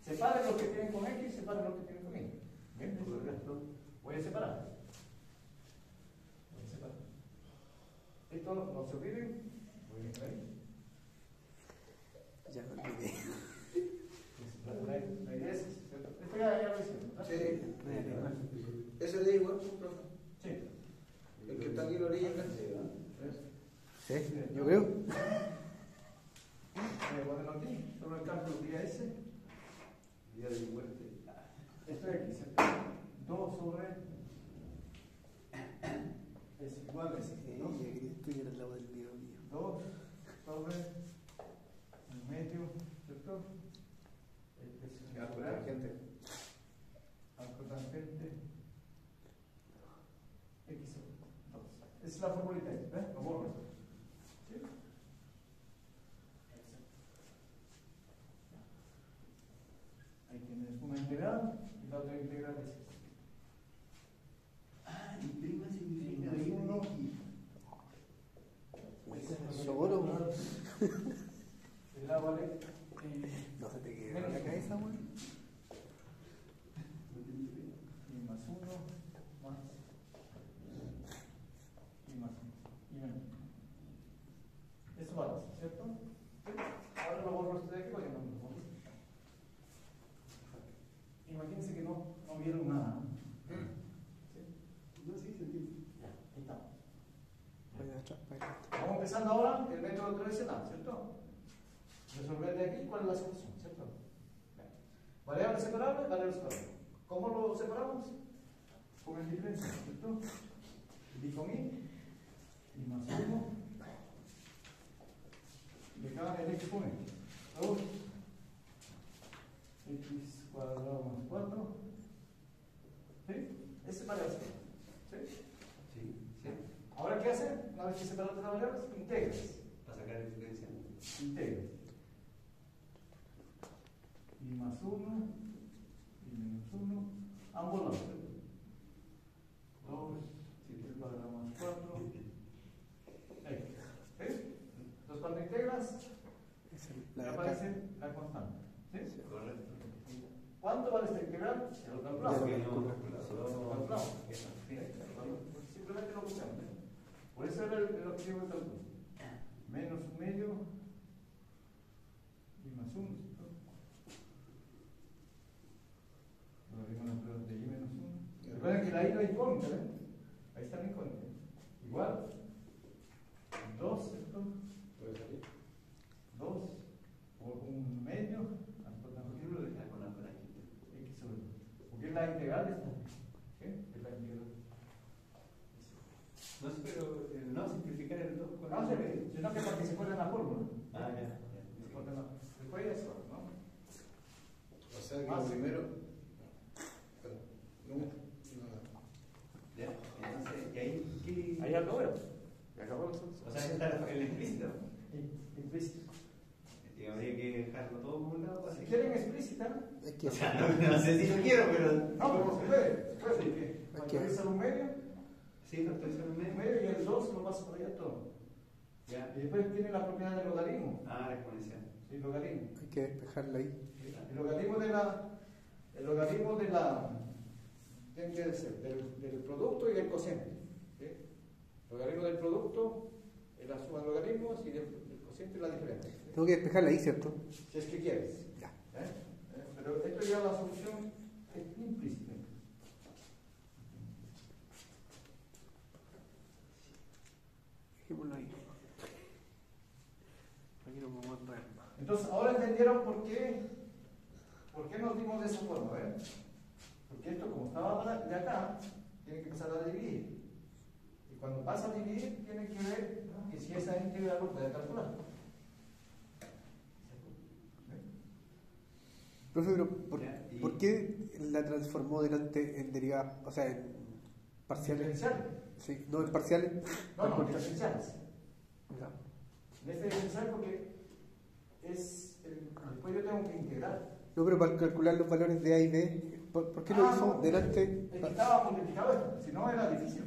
Separe lo que tienen con X, separe lo que tienen con Y. ¿Bien? Correcto. Voy a separar. Esto no se olviden. Voy a dejar ahí. Ya me olvidé. La idea es, ¿cierto? Esto ya lo hicimos, ¿verdad? Sí. Ese de igual, profe. Sí. El que está aquí en la orilla acá. Sí, yo creo. Voy a ponerlo aquí, solo el cálculo día S. Día de mi muerte. Esto de aquí, ¿cierto? 2 sobre es igual a ese. Sí, ya quería estudiar al lado del video mío. 2 sobre el medio, ¿cierto? Este es Ya, por la gente. arco tangente X sobre 2. Esa es la formulita, ¿ves? Lo borro. ¿Sí? Exacto. Ahí tienes una integral y la otra integral es esta. Ah, y prima significa Sí, ir uno. Seguro. El A vale. No se te quede en la cabeza, weón. Y más 1 más. Y más 1. Y menos. Eso vale, ¿cierto? ¿Sí? Ahora lo borro usted de aquí porque no me lo borro. Imagínense que no vieron nada. ¿Sí? No, sí, se entiende. Ya, ahí estamos. Vaya atrás, vaya atrás. Vamos empezando ahora el método tradicional, ¿cierto? Resolver de aquí cuál es la solución, ¿cierto? Variable separable, variable separable. ¿Cómo lo separamos? Con el diferencial, ¿cierto? D con I, y más 1, y acá el X con X. 2, X cuadrado más 4, ¿sí? Ese es variable separable, ¿sí? Sí, sí. Ahora, ¿qué hacen? Una vez que separaste las variables, integras. Para sacar el diferencial. Integras. Y más 1, y menos 1, ambos lados. 2, 7 cuadrado más 4, X. ¿Ves? Entonces, cuando integras, Esa es me la de aparece acá. la constante. ¿Sí? Correcto. ¿Cuánto vale esta integral? Ya lo calculamos. Ya lo Que no, Lo solo. calculamos. Simplemente lo pusemos. Por eso era el objetivo del cálculo. Menos un medio y más 1. De y menos 1. Recuerden que la I no es incógnita, ¿ven? Ahí está la incógnita. Igual. 2, ¿cierto? 2 por un medio. ¿Por qué no lo dejas con la braquita? X sobre 2. Porque es la integral de esta. ¿Sí? Es la integral. No sé, pero no simplificar el 2 con No, el sino que para que se acuerden la fórmula. Ah, ya. Después ya eso, ¿no? O sea que Ah, lo sí. primero. No, Ya. Entonces, ¿y ahí qué? Ahí acabó. Ya acabó el O sea, está el explícito. Implícito. Y habría que dejarlo todo por un lado para Si quieren explícita, Es que O sea, no sé si lo quiero, pero. no, pero se puede. Se puede, porque Ok. factorizar un medio, Sí, factorización un medio. medio y el 2 lo pasa por allá todo. Ya. Y después tiene la propiedad del logaritmo. Ah, la exponencial. Sí, logaritmo. hay que despejarla ahí. El logaritmo de la. El logaritmo de la. Tiene que ser del producto y del cociente. ¿Sí? El logaritmo del producto es la suma de logaritmos y del cociente es la diferencia. ¿Sí? Tengo que despejarla ahí, ¿cierto? Si es que quieres. Ya. Pero esto ya la solución es implícita. Dejémoslo ahí. Aquí no podemos entrar. Entonces, ahora entendieron por qué nos dimos de esa forma, ¿ven? Porque esto, como estaba de acá, tiene que empezar a dividir. Y cuando pasa a dividir, tiene que ver que si esa integral lo puede calcular. ¿Ven? Profe, pero Ya, y- ¿por qué la transformó delante en derivadas, o sea, en parciales? Diferenciales. Sí, no en parciales. No, diferenciales. Ya. En este diferencial porque es el Después yo tengo que integrar. No, pero para calcular los valores de A y B, ¿por qué lo hizo no, delante? Es que estaba multiplicado esto, si no era difícil.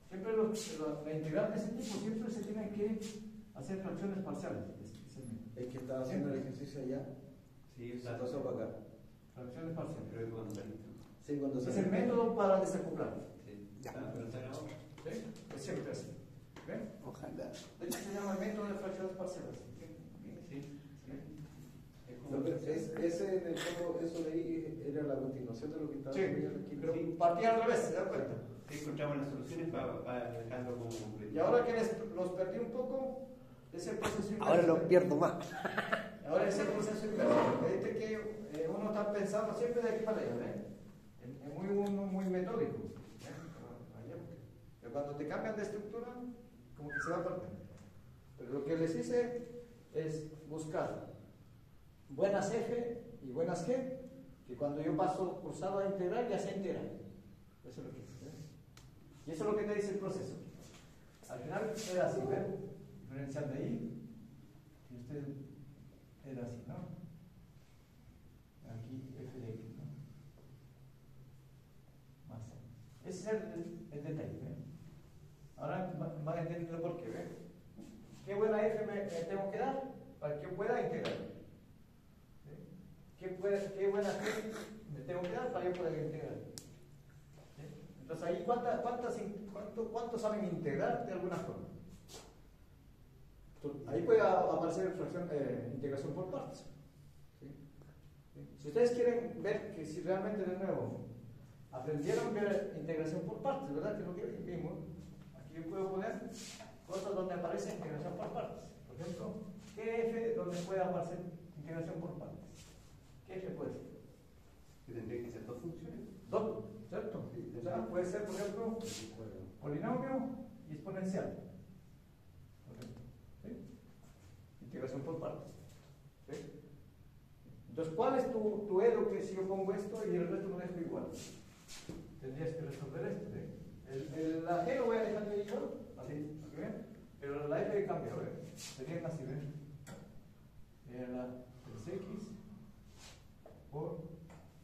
Siempre la integral de ese tipo siempre se tienen que hacer fracciones parciales. Es que estaba haciendo el ejercicio allá. Sí, Se pasó para acá. Fracciones parciales. Creo que cuando saliste. Sí, cuando Es el método para desacoplar. Sí. Ya. Ah, pero está grabado. ¿Sí? Es siempre así. ¿Ven? Ojalá. De hecho se llama el método de fracciones parciales. Sí. Es No, como- pero ese en el fondo, eso de ahí era la continuación de lo que estaba Sí, estudiando aquí. pero partía al revés, ¿se dan cuenta? Sí, encontramos las soluciones para dejarlo como completo. Y ahora que los perdí un poco, es el proceso inverso. Ahora los pierdo más. Ahora es el proceso inverso. Este que uno está pensando siempre de aquí para allá, ¿ven? Es muy metódico. Pero cuando te cambian de estructura, como que se va perdiendo. Pero lo que les hice es buscar buenas F y buenas G, que cuando yo paso cursado a integral ya sé integral. Eso es lo que hice. ¿Ven? Y eso es lo que te dice el proceso. Al final era así, ¿ven? Diferencial de I, y usted era así, ¿no? Aquí f de x, ¿no? Más. Ese es el detalle, ¿ven? Ahora van a entender por qué, ¿ven? ¿Qué buena f me tengo que dar para que yo pueda integrar? ¿Sí? ¿Qué buena f me tengo que dar para que yo pueda integrar? ¿Sí? Entonces ahí, ¿cuántos saben integrar de alguna forma? Ahí puede aparecer integración por partes. ¿Sí? ¿Sí? Si ustedes quieren ver que si realmente de nuevo aprendieron a ver integración por partes, ¿verdad? Que es lo que vimos. Aquí yo puedo poner cosas donde aparece integración por partes. Por ejemplo, ¿qué f donde puede aparecer integración por partes? ¿Qué f puede ser? Que tendría que ser dos funciones. Dos, ¿cierto? O sea, puede ser, por ejemplo, polinomio y exponencial. Por ejemplo. ¿Sí? Integración por partes. ¿Sí? Entonces, ¿cuál es tu edo que si yo pongo esto y el resto lo dejo igual? Tendrías que resolver esto. ¿Sí? La G lo voy a dejar de igual, así, ¿ok? Pero la F cambia, ¿ven? Sería así, ¿ven? Sería la 3x por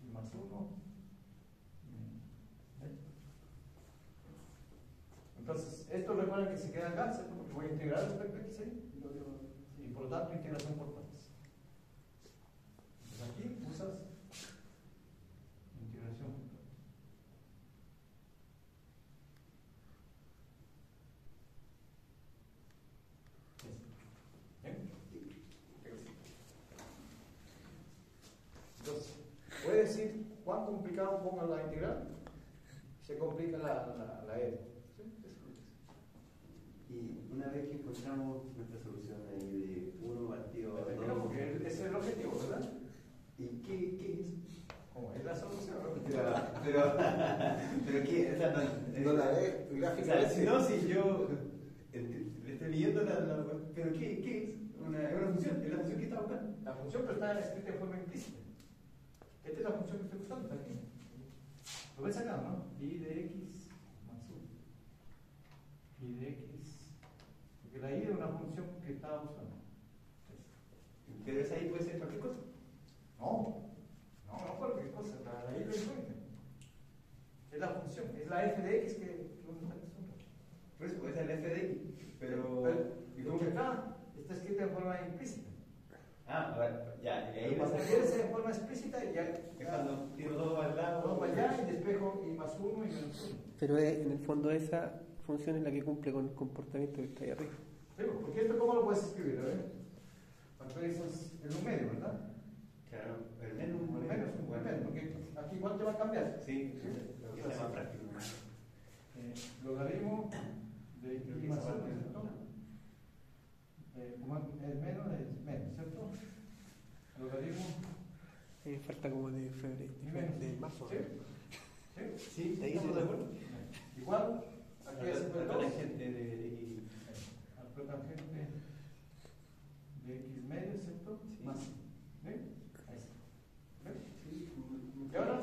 y más 1. Entonces, esto recuerden que se queda acá, ¿cierto? Porque voy a integrar respecto a x y por lo tanto integración por partes. Entonces aquí usas integración por partes. ¿Bien? Entonces, ¿puede decir cuán complicado ponga la integral? Se complica la E. Y una vez que encontramos nuestra solución ahí de 1 partido a 2. Porque ese es el objetivo, ¿verdad? ¿Y qué es? Como es la solución, ¿no? Pero ¿qué? O sea, No la ve gráficamente. No, si yo le estoy leyendo pero ¿qué es? Es una función, es la función que está buscando. La función pero está escrita en forma implícita. Esta es la función que estoy buscando, está aquí. Lo ves acá, ¿no? Y de x más 1. Y de x. Porque la y es una función que estaba buscando. Pero esa ahí puede ser cualquier cosa. No cualquier cosa. La y lo encuentra. Es la función, es la f de x que uno está buscando. Por eso puede ser el f de x. Pero ¿y cómo que acá? Está escrita en forma implícita. a ver, ya. Y ahí Cuando quieres en forma explícita y ya. es cuando tiro todo al lado. Todo para allá y despejo y más 1 y menos 1. Pero en el fondo esa función es la que cumple con el comportamiento que está ahí arriba. Sí, porque esto, ¿cómo lo puedes escribir? A ver. Cuando dices en un medio, ¿verdad? Claro, el menos. Un menos, porque aquí igual te va a cambiar. Sí, ¿Sí? que sea más práctico. Logaritmo de y más 1, ¿cierto? Como es menos, ¿cierto? Logaritmo Falta como de febrero, y menos. de marzo. ¿Sí? Sí, Ahí estamos sí. de acuerdo. Igual, aquí es La 2. tangente de x. Al cotangente de x medio, ¿cierto? Sí. Más. ¿Sí? Ahí está. ¿Ves? Sí, Y ahora,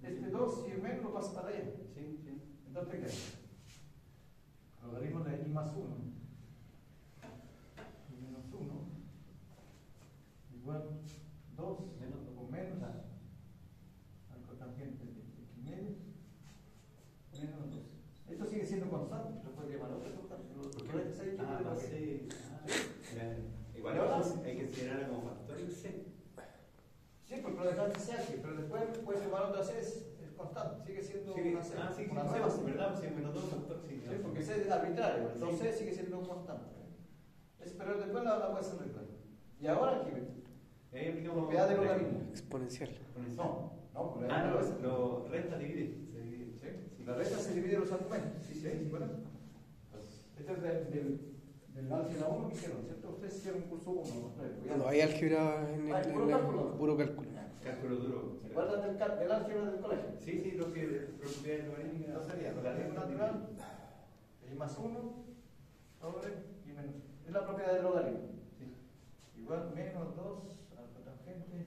este 2 y el menos lo pasa para allá. sí. Entonces, ¿qué? Logaritmo de i más 1 y menos 1 igual lo dejaste C aquí, pero después puedes tomar otra C, es constante, sigue siendo una C. Sí, Una nueva C. ¿verdad? Sí, menos 2 factor, sí. Sí, porque C es arbitrario, el 2C sigue siendo constante. Pero después la puedes arreglar. Y ahora aquí, propiedad de logaritmo. Exponencial. No, por lo resta divide. Se divide. ¿Sí? La resta se divide los argumentos. Sí, bueno. Este es del álgebra 1 que hicieron, ¿cierto? Ustedes hicieron un curso 1. No hay álgebra en puro cálculo. puro cálculo. Cálculo duro. ¿Se acuerdan del álgebra del colegio? Sí, lo que propiedad logarítmica. No sería logaritmo natural, y más 1 sobre y menos. Es la propiedad del logaritmo. Sí. Igual menos 2 al cotangente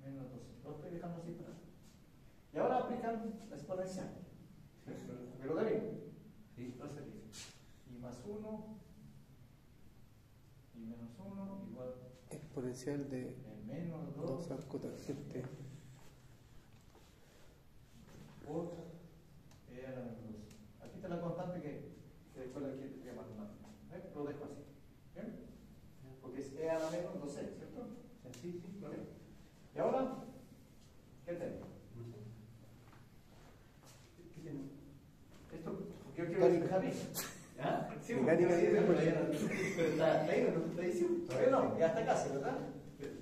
menos 2. Lo estoy dejando así para. Y ahora aplican la exponencial. El logaritmo. Sí. Entonces y más 1 y menos 1 igual Exponencial de menos 2 al cotangente por E a la menos 2. Aquí está la constante que después la quiere llamar matemática. Lo dejo así. ¿Bien? Porque es E a la menos 2C, ¿cierto? Sí. ¿Bien? Y ahora, ¿qué tengo? ¿Qué tenemos? Esto, porque yo quiero despejar bien. ¿Ah? Sí, Mecánica pero está ahí, ¿no? ¿Está diciendo? Todavía no, ya está casi, ¿verdad?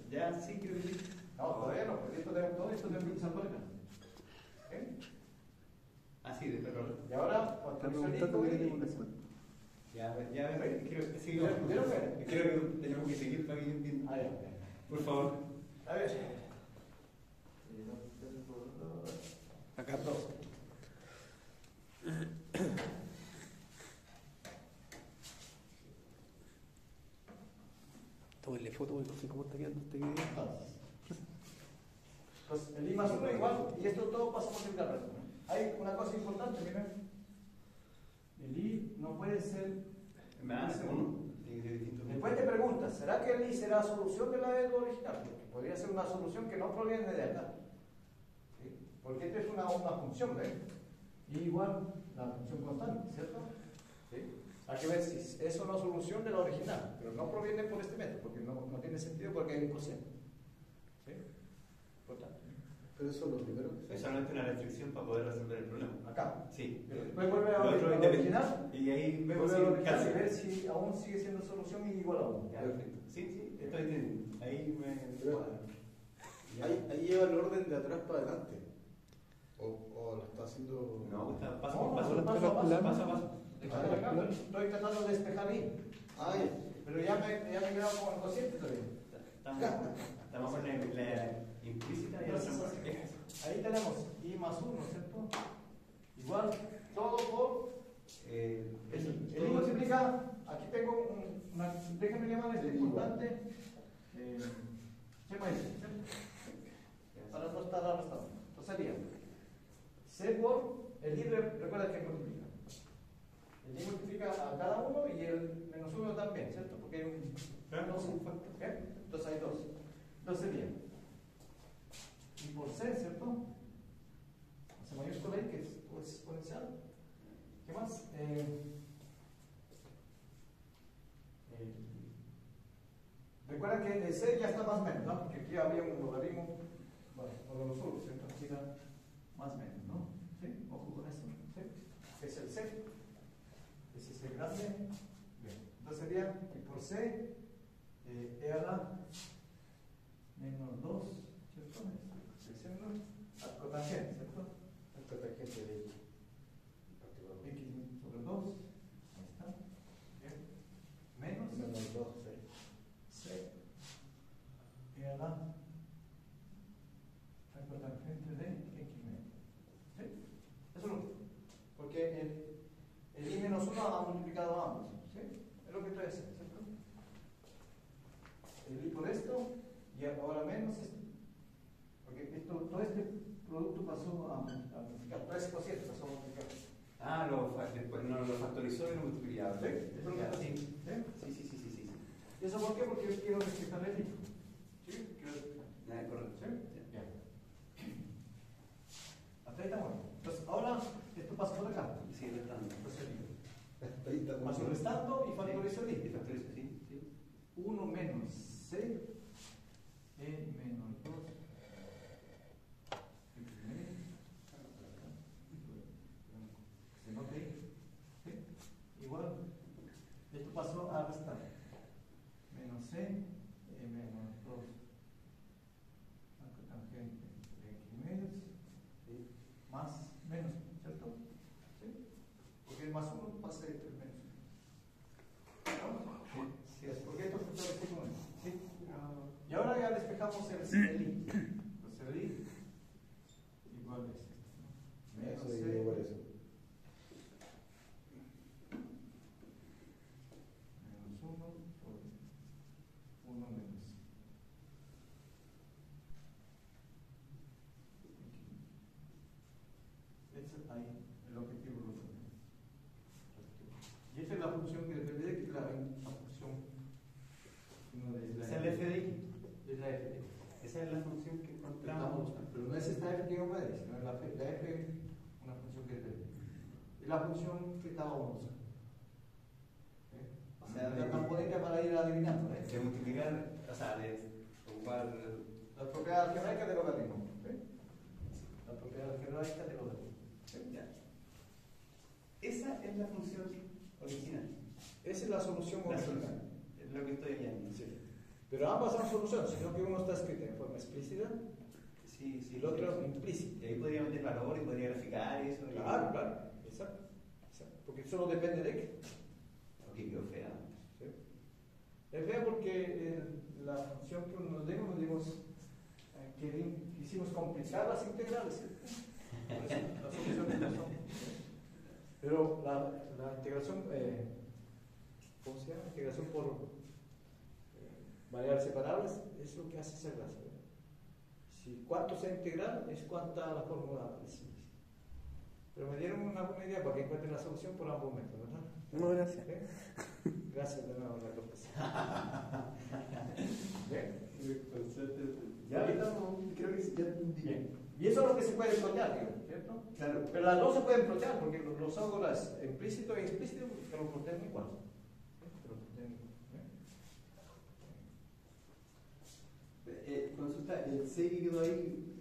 Ya, sí, creo que sí. No, todavía no, porque todo esto tengo que usar por acá. ¿Bien? Ah, sí, después lo. Y ahora, cuando está preguntando qué tenemos después. Ya, quiero seguir. ¿Vieron que? Creo que tenemos que seguir para que yo entienda. Ah, ya. Por favor. A ver. Acá. 2. Tómenle foto, no sé cómo está quedando este video. Entonces, el I más 1 igual, y esto todo pasa a multiplicar. Hay una cosa importante, miren. El I no puede ser Más uno. Tiene que ser distinto. Después te preguntas, ¿será que el I será solución de la algo original? Porque podría ser una solución que no proviene de acá. ¿Sí? Porque esto es una función, ¿ven? Y igual la función constante, ¿cierto? ¿Sí? Hay que ver si es una solución de la original, pero no proviene por este método, porque no tiene sentido porque hay un coseno. ¿Sí? Importante. Pero eso es lo primero que Es solamente una restricción para poder resolver el problema. Acá. Sí. Pero después vuelve a Lo otro la independiente. original. Y ahí vemos Vuelve a la si original y casi. ver si aún sigue siendo solución y igual a 1. Ya, perfecto. Sí, estoy entendiendo. Ahí me. Pero, ahí lleva el orden de atrás para adelante. O lo está haciendo. No, está paso No, a paso. paso a paso. Paso a paso. Estoy tratando de despejar bien. Ay, Pero ya me he quedado con el cociente todavía. Estamos con la implícita y la transversal. Ahí tenemos I más 1, ¿cierto? Igual, todo por. El I multiplica. Aquí tengo una. Déjenme llamar esto importante. ¿Qué más dice? Para no estar arrastrando. Entonces sería C por. El I recuerda que multiplica. El I multiplica a cada uno y el menos 1 también, ¿cierto? Porque hay un. ¿Qué? Entonces hay 2. Entonces sería I por C, ¿cierto? Hace mayúscula ahí, que es exponencial. ¿Qué más? Recuerda que el C ya está más menos, ¿no? Porque aquí había un logaritmo, bueno, por los solos, entonces era más menos, ¿no? ¿Sí? Ojo con eso, ¿sí? Es el C. Ese es el grande. Bien. Entonces sería I por C, E a la menos 2, ¿cierto? Selecciono al cotangente, ¿cierto? el cotangente de X sobre 2, ahí está. Bien. Menos menos 2, C, E a la al cotangente de X menos. ¿Sí? Eso es lo único. Porque el I menos 1 ha multiplicado a ambos. ¿Sí? Es lo que estoy haciendo, ¿cierto? El I por esto y ahora menos esto. Porque todo este producto pasó a multiplicar. 3 por 7 pasó a multiplicar. Ah, después no lo factorizó y lo multiplicaba. ¿Sí? Eso es lo que está haciendo. Sí. ¿Y eso por qué? Porque yo quiero respetar el I. ¿Sí? Quiero respetar. Correcto. ¿Sí? Bien. Hasta ahí está bueno. Entonces, ahora esto pasa por acá. Sí, restando. Paso restando y factorizo el I. Y factorizo, sí. 1 menos C sacamos el I. Pues el I igual es esto, ¿no? Menos Eso C. igual eso. Menos 1 por 1 menos C. Ese es ahí, el objetivo lo tenemos. Y esa es la función que depende de que la función. ¿Esa es la f de i? Es la f. Esa es la función que encontramos. Pero no es esta f que yo me di, sino es la f es una función que depende. Es la función que estábamos usando. O sea, la tan bonita para ir adivinando. de multiplicar, o sea, de ocupar La propiedad algebraica del logaritmo. La propiedad algebraica del logaritmo. ya. Esa es la función original. Esa es la solución La original. solución. Es lo que estoy viendo. Sí. Pero ambas son soluciones, sino que uno está escrito en forma explícita Sí, y sí. el otro sí. implícito. Y ahí podría meter valor y podría graficar y eso. Claro, claro. Exacto. Exacto. Porque solo depende de qué. Ok, quedó fea. ¿Sí? Es fea porque la función que nos dimos que hicimos complicar las integrales. ¿Cierto? Por eso las soluciones no son. Pero la integración, ¿cómo se llama? Integración por variables separables es lo que hace esa gracia. Si cuánto sea integral es cuánta la fórmula es. Pero me dieron una buena idea para que encuentren la solución por ambos métodos, ¿verdad? No, gracias. ¿Sí? Gracias de nuevo, López. Ya estamos, creo que ya entendí. Bien. Y eso es lo que se puede plotear, digo, ¿cierto? Claro. Pero las dos se pueden plotear porque los ángulos implícito e explícito te lo plotean igual. Te lo plotean igual. Consulta, el 6 que quedó ahí,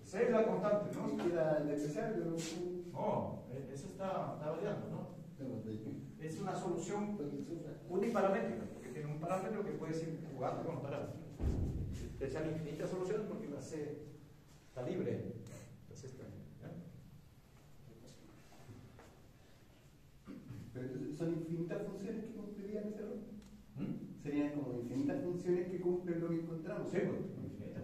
C es la constante, ¿no? queda de especial, pero No, eso está variando, ¿no? Es una solución uniparamétrica, porque tiene un parámetro que puedes ir jugando con los parámetros. Te echan infinitas soluciones porque la C está libre. Entonces está bien, Pero entonces, ¿son infinitas funciones que cumplirían ese rol? ¿Mm? Serían como infinitas funciones que cumplen lo que encontramos. Sí, pues, infinitas.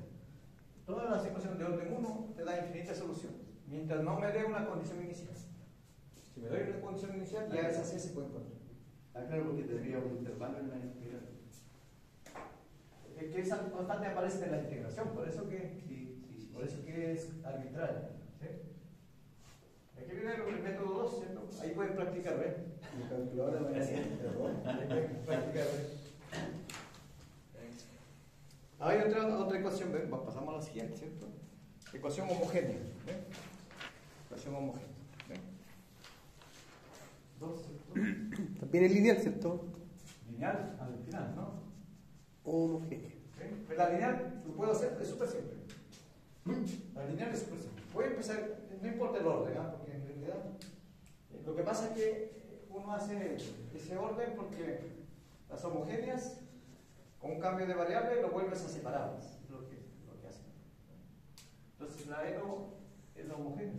Todas las ecuaciones de orden 1 te dan infinitas soluciones, mientras no me dé una condición inicial. Si me doy una condición inicial, ya esa C se puede encontrar. Ah, claro, porque tendría un intervalo en la integral. Que esa constante aparece en la integración, por eso que, Sí. por eso que es arbitraria. ¿Sí? Aquí viene el método 2, ¿cierto? Ahí pueden practicar, ¿ven? Mi calculadora me Gracias. Ahí pueden practicar, ¿ven? Hay otra ecuación, ¿ven? Pasamos a la siguiente, ¿cierto? Ecuación homogénea. ¿Ven? Ecuación homogénea. ¿Ven? 2, ¿cierto? También es lineal, ¿cierto? Lineal al final, ¿no? Homogéneo. ¿Sí? Pero la lineal lo puedo hacer, es súper simple. La lineal es súper simple. Voy a empezar, no importa el orden, ¿eh? Porque en realidad lo que pasa es que uno hace ese orden porque las homogéneas, con un cambio de variable, lo vuelves a separables. Es lo que hacen. Entonces la ENO es la homogénea.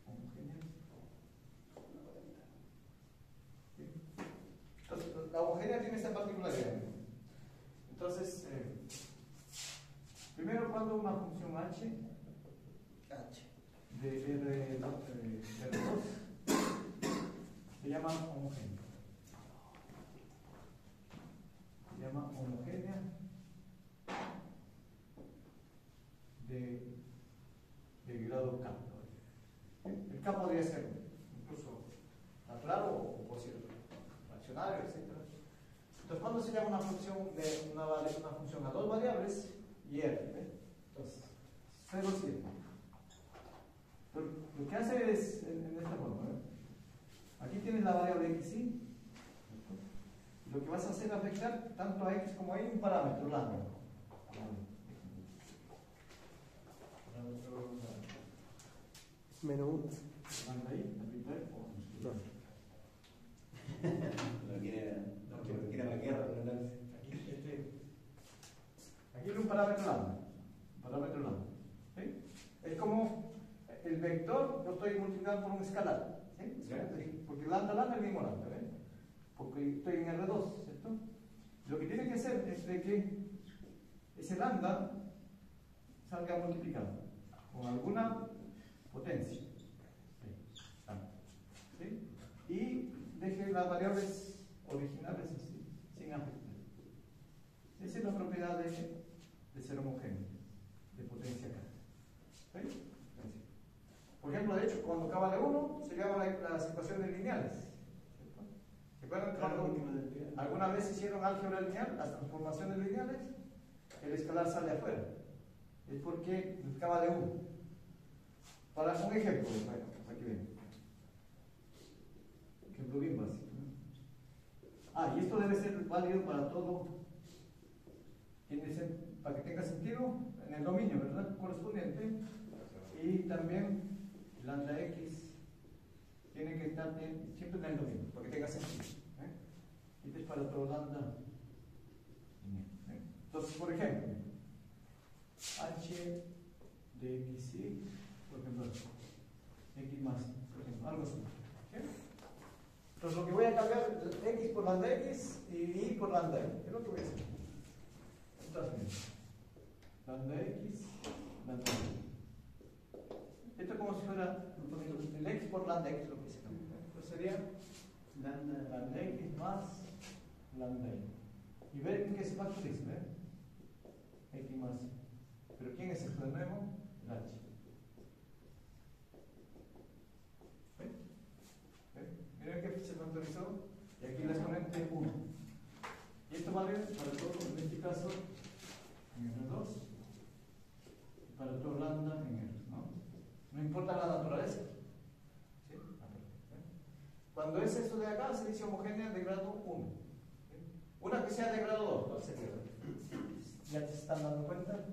Homogénea. Entonces, la homogénea tiene esta particularidad. Entonces, primero cuando una función h de R2 se llama homogénea. Se llama homogénea de grado K. El K podría ser incluso natural o por cierto fraccionario, etc. Entonces, ¿cuándo se llama una función de una función a dos variables y R? Entonces, 0, 7. Lo que hace es en esta forma. Aquí tienes la variable x, y lo que vas a hacer es afectar tanto a x como a y un parámetro lambda. Menos 1. Lambda ahí, arbitrar o No. No quiere la guerra. Aquí hay un parámetro lambda. ¿Sí? Es como el vector lo estoy multiplicando por un escalar. ¿Sí? ¿Sí? Porque lambda es el mismo lambda. Porque estoy en R2, ¿cierto? Lo que tiene que hacer es de que ese lambda salga multiplicado con alguna potencia. ¿Sí? Y deje las variables originales así, sin afectar. Esa es la propiedad de ser homogéneo, de potencia K. ¿Sí? Por ejemplo, de hecho, cuando K vale 1, se llaman las ecuaciones lineales. ¿Cierto? ¿Recuerdan cuando alguna vez hicieron álgebra lineal, las transformaciones lineales? El escalar sale afuera. Es porque K vale 1. Para un ejemplo, bueno, aquí ven. Ejemplo bien básico. Y esto debe ser válido para todo. Para que tenga sentido en el dominio, ¿verdad? Correspondiente. Y también lambda x tiene que estar siempre en el dominio, para que tenga sentido. Y esto es para todo lambda. Entonces, por ejemplo, h de x y, por ejemplo, x más, por ejemplo, algo así. ¿Sí? Entonces, lo que voy a cambiar es x por lambda x y y por lambda y. Es lo que voy a hacer. Entonces, lambda x, lambda y. Esto es como si fuera el x por lambda x, lo que se cambia. Entonces sería lambda x más lambda y. Y ver qué se factoriza, ¿eh? X más. ¿Pero quién es el de nuevo? El h. Miren que se factorizó y aquí la exponente 1. Y esto vale para todo, en este caso, en R2 y para todo lambda en R, ¿no? No importa la naturaleza. ¿Sí? Cuando es esto de acá, se dice homogénea de grado 1. ¿Sí? Una que sea de grado 2, ¿cuál sería? ¿Ya te están dando cuenta?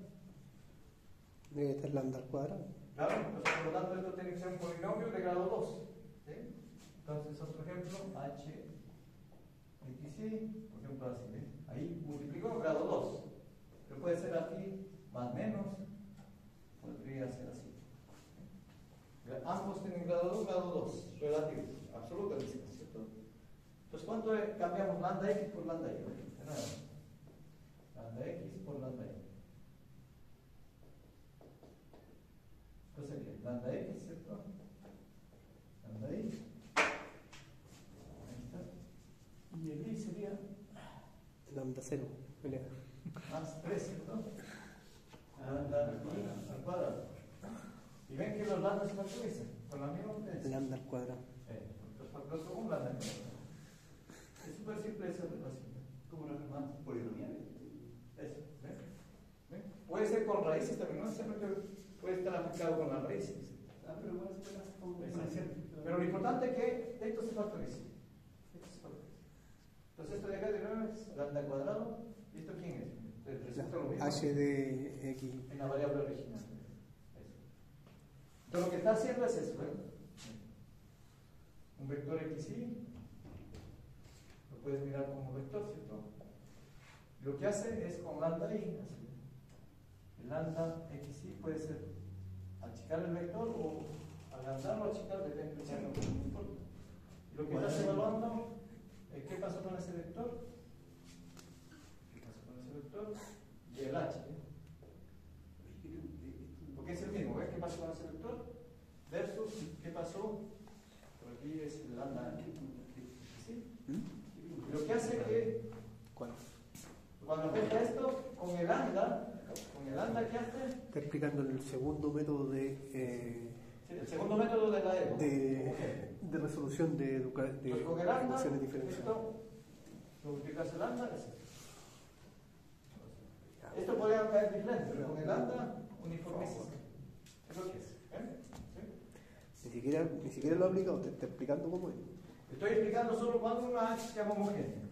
Debe estar lambda al cuadrado. Claro, entonces por lo tanto esto tiene que ser un polinomio de grado 2. ¿Sí? Entonces otro ejemplo, h x y, por ejemplo así, ¿ves? Ahí multiplicó grado 2. Pero puede ser aquí más menos, podría ser así. Ambos tienen grado 2, grado 2, relativos, absoluta distancia, ¿cierto? Entonces, ¿cuánto cambiamos lambda x por lambda y? De nuevo, lambda x por lambda y. Entonces sería lambda x, ¿cierto? Lambda y. Ahí está. Y el y sería Lambda 0. más 3, ¿cierto? Lambda y al cuadrado. Y ven que los lambdas se factorizan con la misma potencia. Lambda al cuadrado. Los factores son un lambda. Es súper simple esa relación. Como los más polinomiales. Eso, ¿ven? Puede ser con raíces también, no necesariamente puede estar afectado con las raíces. Pero igual se puede hacer como Pero lo importante es que esto se factorice. Entonces esto de acá de nuevo es lambda cuadrado. ¿Y esto quién es? Resulta lo mismo. H de x. En la variable original. Entonces lo que está haciendo es eso, ¿eh? Un vector xy, lo puedes mirar como vector, ¿cierto? Lo que hace es con lambda y, así. El lambda xy puede ser achicar el vector o agrandarlo o achicar, depende del signo, no importa. Y lo que estás evaluando es qué pasó con ese vector, y el h, ¿eh? Porque es el mismo, ¿ves? ¿Qué pasó con ese vector? Versus, ¿qué pasó? Por aquí es el lambda. ¿Sí? Y lo que hace es que ¿Cuál? cuando afecta esto, con el lambda, ¿qué hace? Está explicando el segundo método El segundo método de la EVO. de resolución de Pues con el lambda, ecuaciones diferenciales. esto, multiplicas el lambda, es esto. Esto podría caer diferente, pero con el lambda uniformiza. Es lo que es. ¿Sí? Ni siquiera lo ha aplicado, te está explicando cómo es. Estoy explicando solo cuando una H se llama homogénea.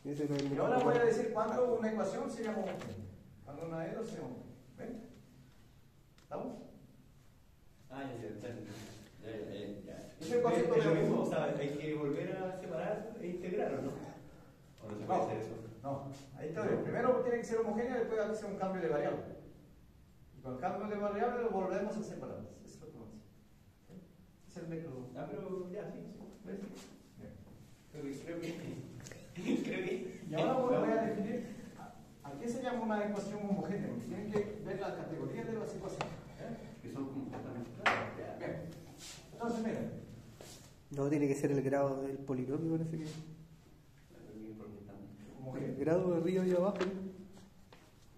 Ese era el Y ahora voy a decir cuándo una ecuación se llama homogénea. Cuando una EDO se llama homogénea. ¿Ven? ¿Estamos? Ya. Es el concepto Es lo de mismo, o sea, hay que volver a separar e integrar, ¿o no? ¿O no se puede hacer eso? No, ahí está bien. Primero tiene que ser homogénea, después hay que hacer un cambio de variable. Y con el cambio de variable lo volvemos a separar. Eso es lo que vamos a hacer. ¿Sí? Es el método. Pero ya, sí. ¿Ves? Bien. Creo que. Y ahora voy a definir Aquí se llama una ecuación homogénea, porque tienen que ver la categoría de las ecuaciones. Que son completamente claras. Bien. Entonces, miren. No, tiene que ser el grado del polinomio, parece que. El Homogéneo. grado de arriba y abajo.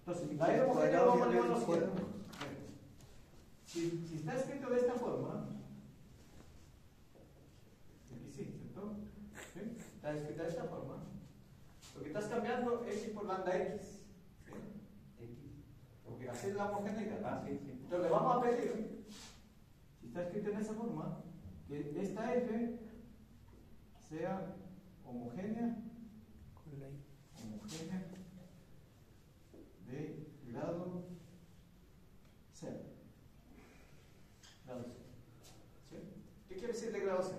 Entonces, la era homogénea vamos a llevar lo siguiente. Si está escrito de esta forma, aquí sí, ¿cierto? ¿Sí? Está escrito de esta forma. Lo que estás cambiando es x por lambda x. ¿Sí? Porque así es la homogeneidad. Ah, sí, sí. Entonces le vamos a pedir, si está escrito en esa forma, que esta f sea homogénea de grado 0. Grado 0. ¿Sí? ¿Qué quiere decir de grado 0?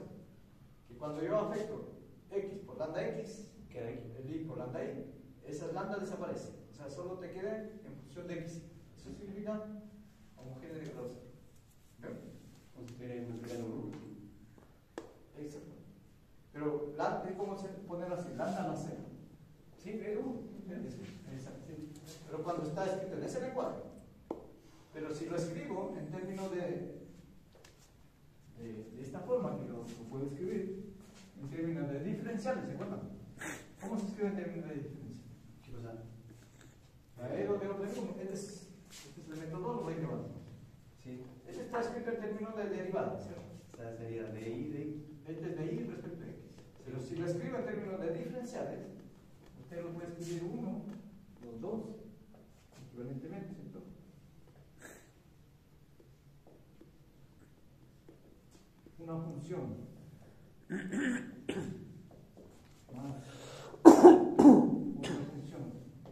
Que cuando yo afecto x por lambda x, Queda aquí. el y por lambda y, esa lambda desaparece. O sea, solo te queda en función de x. Eso significa homogénea de grado 0. ¿Ven? Como si estuviera multiplicando por 1. Exacto. Pero ¿cómo se poner así? Lambda a la 0. Sí, pero exacto. Pero cuando está escrito en ese lenguaje, pero si lo escribo en términos de esta forma, que lo puedo escribir en términos de diferenciales, ¿se acuerdan? ¿Cómo se escribe en términos de diferenciales? ¿Qué cosa? Ahí lo tengo. Este es el método, lo voy a llevar. Sí. Este está escrito en términos de derivadas, ¿cierto? O sea, sería de y de x. Este es de y respecto a x. Pero si lo escribo en términos de diferenciales, usted lo puede escribir 1, los 2, equivalentemente, ¿cierto? Una función más una función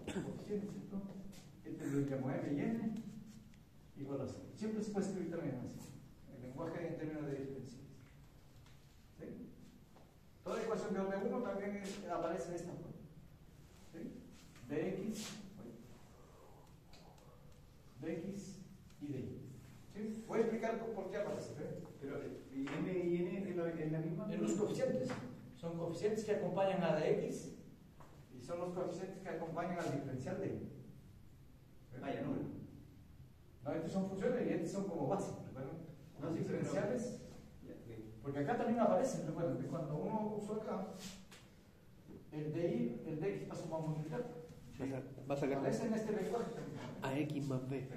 coeficiente, ¿cierto? Este lo llamo m y n igual a 0. Siempre se puede escribir también así, el lenguaje en términos de diferenciales. ¿Sí? Toda ecuación de orden 1 también aparece de esta forma. ¿Sí? Dx y dy. ¿Sí? Voy a explicar por qué aparece. Pero, ¿y m y n es la misma? En los coeficientes. Son coeficientes que acompañan a dx y son los coeficientes que acompañan al diferencial de y. Vaya, número. No, estos son funciones y estos son como básicos. ¿Recuerdan? No, Los sí, diferenciales. Ya, ok. Porque acá también aparecen, recuerden que cuando uno usó acá, el dy, el dx pasó a multiplicar. Va a sacar Aparece en este lenguaje también. a x más b.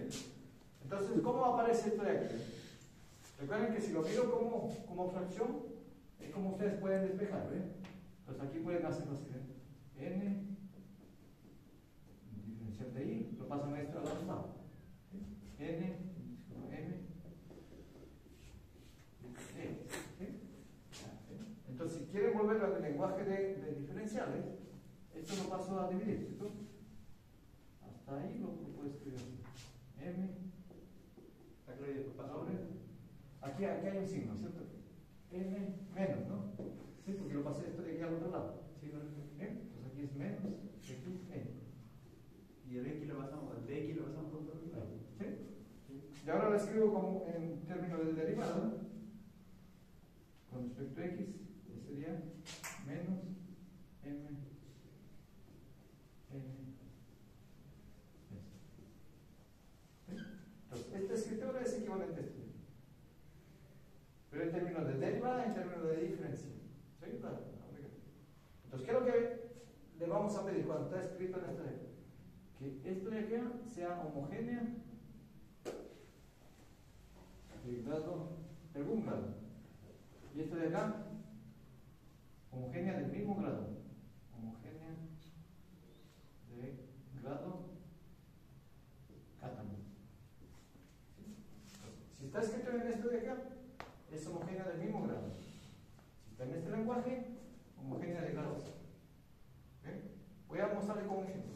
Entonces, ¿cómo aparece esto de aquí? Recuerden que si lo miro como fracción, es como ustedes pueden despejar, ¿ven? Entonces aquí pueden hacerlo así, ¿ven? N, diferencial de y, lo pasan esto al otro lado. N, M, ¿sí? Entonces, si quieren volverlo al lenguaje de diferenciales, esto lo paso a dividir, ¿cierto? Hasta ahí lo puedo escribir así. M, sobre. Aquí hay un signo, ¿cierto? N menos, ¿no? Sí, porque lo pasé esto de aquí al otro lado. ¿Sí? ¿Bien? Entonces aquí es menos, aquí N. Y el x lo pasamos, el dx lo pasamos por otro lado. ¿Sí? Y ahora lo escribo como en términos de derivada. Con respecto a x, que sería menos m n s. ¿Sí? Entonces, esta escritura es equivalente a esto. Pero en términos de derivada, en términos de diferencia. ¿Sí? Entonces, ¿qué es lo que le vamos a pedir cuando está escrito en esta regla? Que esto de acá sea homogénea de grado, de algún grado. Y esto de acá, homogénea del mismo grado. Homogénea de grado K también. Si está escrito en esto de acá, es homogénea del mismo grado. Si está en este lenguaje, homogénea de grado 0. ¿Okay? Voy a mostrarle con un ejemplo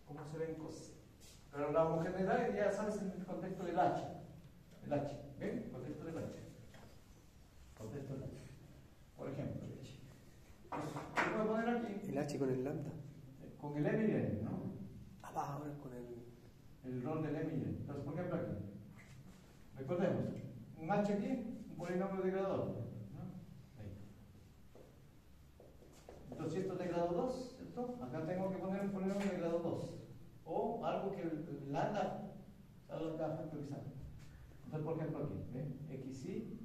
cómo se ven cosas. Pero la homogeneidad ya sabes en el contexto del H. El H. ¿Ven? Contexto del H. Contexto del H. Por ejemplo, el H. ¿Qué puedo poner aquí? El h con el lambda. Con el M y el N, ¿no? Ahora con El rol del M y el N. Entonces, por ejemplo, aquí. Recordemos, un H aquí, un polinomio de grado 2. ¿No? Ahí. Entonces, si esto es de grado 2, ¿cierto? Acá tengo que poner un polinomio de grado 2. o algo que el lambda salga factorizando. Entonces, por ejemplo, aquí, ¿ve? xy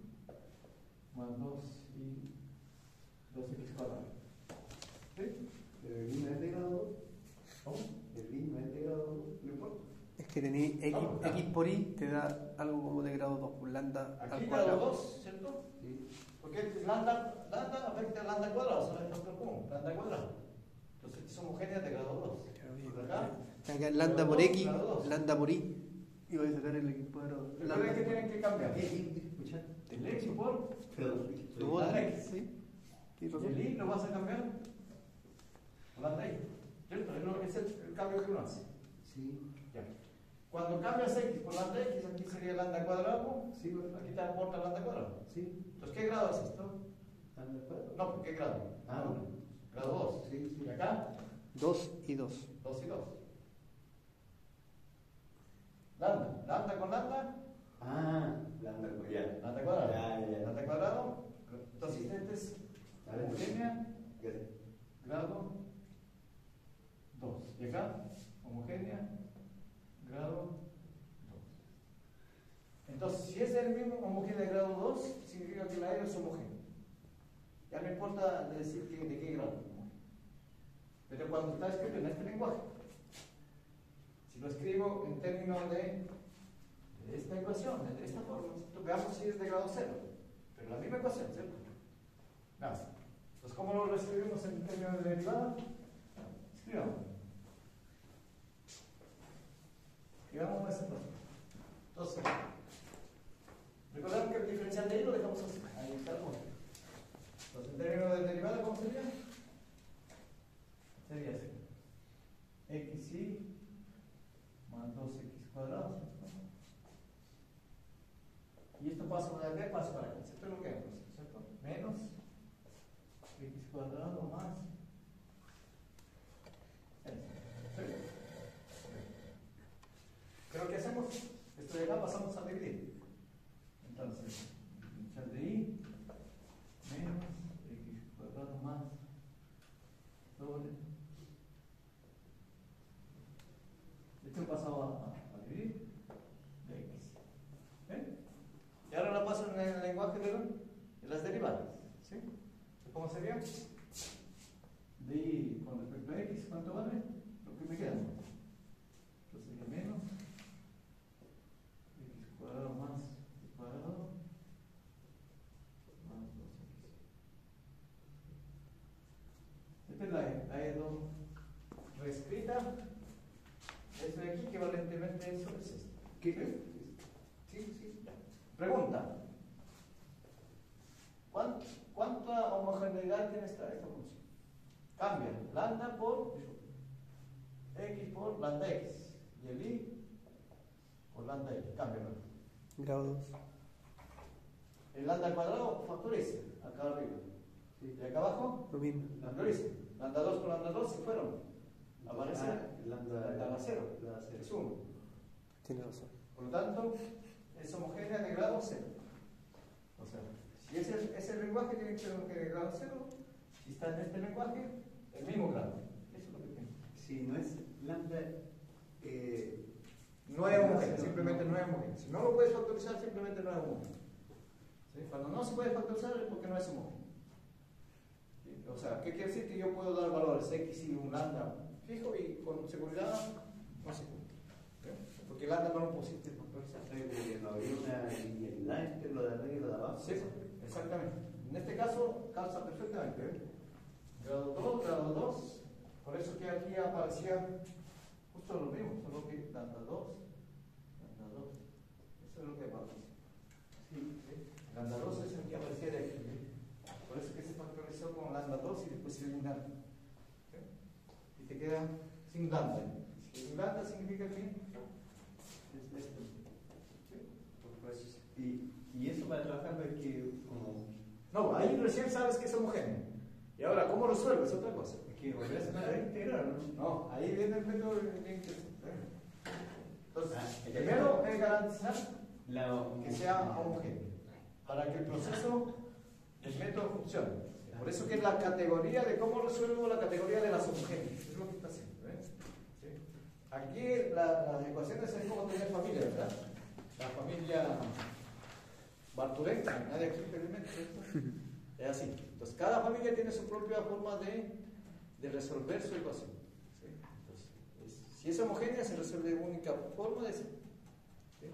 más 2y 2x cuadrado. ¿Sí? Pero el I no es de grado 2. ¿Cómo? El I no es de grado 2, no importa. Es que tení x por y te da algo como de grado 2, por lambda Aquí al grado cuadrado. 2, ¿cierto? Sí. Porque lambda afecta a lambda cuadrado, ¿sabes? Factor común, lambda cuadrado. Entonces, es homogénea de grado 2. Por acá, Acá lambda grado por 2, x, grado 2. lambda por y. Y voy a sacar el x cuadrado. Recuerden que tienen que cambiar. Escucha. El x por Perdón. Tú lambda votas, x. ¿sí? Y el i lo vas a cambiar por lambda y. ¿Cierto? Es el cambio que uno hace. Sí. Ya. Cuando cambias x por lambda x, aquí sería lambda cuadrado. Sí, bueno. Aquí te aporta lambda cuadrado. Sí. Entonces, ¿qué grado es esto? ¿Están de acuerdo? No, ¿qué grado? Ah, bueno. Grado 2. Sí, sí. Y acá, 2 y 2. 2 y 2. Lambda. Lambda con lambda. Ah, lambda, ya. Lambda cuadrado. Ya. Lambda cuadrado. Entonces, este es homogénea. Gracias. Grado 2. Y acá, homogénea, grado 2. Entonces, si es el mismo homogénea de grado 2, significa que la aire es homogénea. Ya no importa decir de qué grado. Pero cuando está escrito en este lenguaje, si lo escribo en términos de esta ecuación, de esta forma, veamos si es de grado 0. Pero la misma ecuación, ¿cierto? Nada. Entonces, ¿cómo lo reescribimos en términos de derivada? Escribamos. Escribamos esa cosa. Entonces, recordemos que el diferencial de ahí lo dejamos así. Ahí está el punto. Entonces, en términos de derivada, ¿cómo sería? Sería así. xy más 2x cuadrado. Y esto pasa para acá y pasa para acá. Esto es lo que vemos, ¿cierto? Menos x cuadrado más. ¿Qué es lo que hacemos? Esto de acá pasamos a dividir. Entonces, diferencial de y menos x cuadrado más doble. Esto pasado a dividir de x. ¿Ven? Y ahora lo paso en el lenguaje de las derivadas. ¿Sí? ¿Cómo sería? De y con respecto a x, ¿cuánto vale? Lo que me queda. Entonces sería menos x cuadrado más x cuadrado más 2x. Esta es la E2 reescrita. Esto de aquí equivalentemente eso es esto. ¿Qué? Sí. Pregunta. ¿Cuánta homogeneidad tiene esta función? Cambia lambda por x por lambda x y el y por lambda y. Cambia, ¿no? Grado 2. El lambda al cuadrado factoriza acá arriba. Sí. Y acá abajo Lo mismo. factoriza. Lambda 2 por lambda 2 se fueron. Aparece lambda la 0. la cero. Es 1. Tiene razón. Por lo tanto, es homogénea de grado 0. O sea, si es el lenguaje, tiene que ser homogénea de grado 0. Si está en este lenguaje, el mismo grado. Eso es lo que tiene. Si no es lambda. No es homogénea, simplemente no es homogénea. Si no lo puedes factorizar, simplemente no es homogénea. ¿Sí? Cuando no se puede factorizar es porque no es homogénea. ¿Sí? O sea, ¿qué quiere decir? Que yo puedo dar valores x y un lambda fijo y con seguridad no se cumple. ¿Sí? Porque el lambda no lo pusiste factorizar. No habría una linealidad entre lo de arriba y lo de abajo. Sí, exactamente. En este caso calza perfectamente. Grado 2, grado 2. Por eso que aquí aparecía justo lo mismo, solo que lambda 2, lambda 2. Eso es lo que aparece. Sí. Lambda 2 es el que aparecía de aquí. Por eso que se factorizó con lambda 2 y después se elimina. Y te queda sin lambda. Sin lambda significa que es esto. Y eso para trabajarlo es que como. No, ahí recién sabes que es homogéneo. Y ahora, ¿cómo resuelves? Otra cosa. Es que volverse a integrar, ¿no? No, ahí viene el método de integración. Entonces, Ah, primero es garantizar La, que sea homogéneo, para que el proceso, el método funcione. Por eso que es la categoría de cómo resuelvo la categoría de las homogéneas. Es lo que está haciendo. ¿Sí? Aquí las ecuaciones es como tener familia, ¿verdad? La familia Barturenca, nadie aquí experimenta esto. Es así. Entonces, cada familia tiene su propia forma de resolver su ecuación. ¿Sí? Entonces, si es homogénea, se resuelve de única forma de ser. ¿Sí?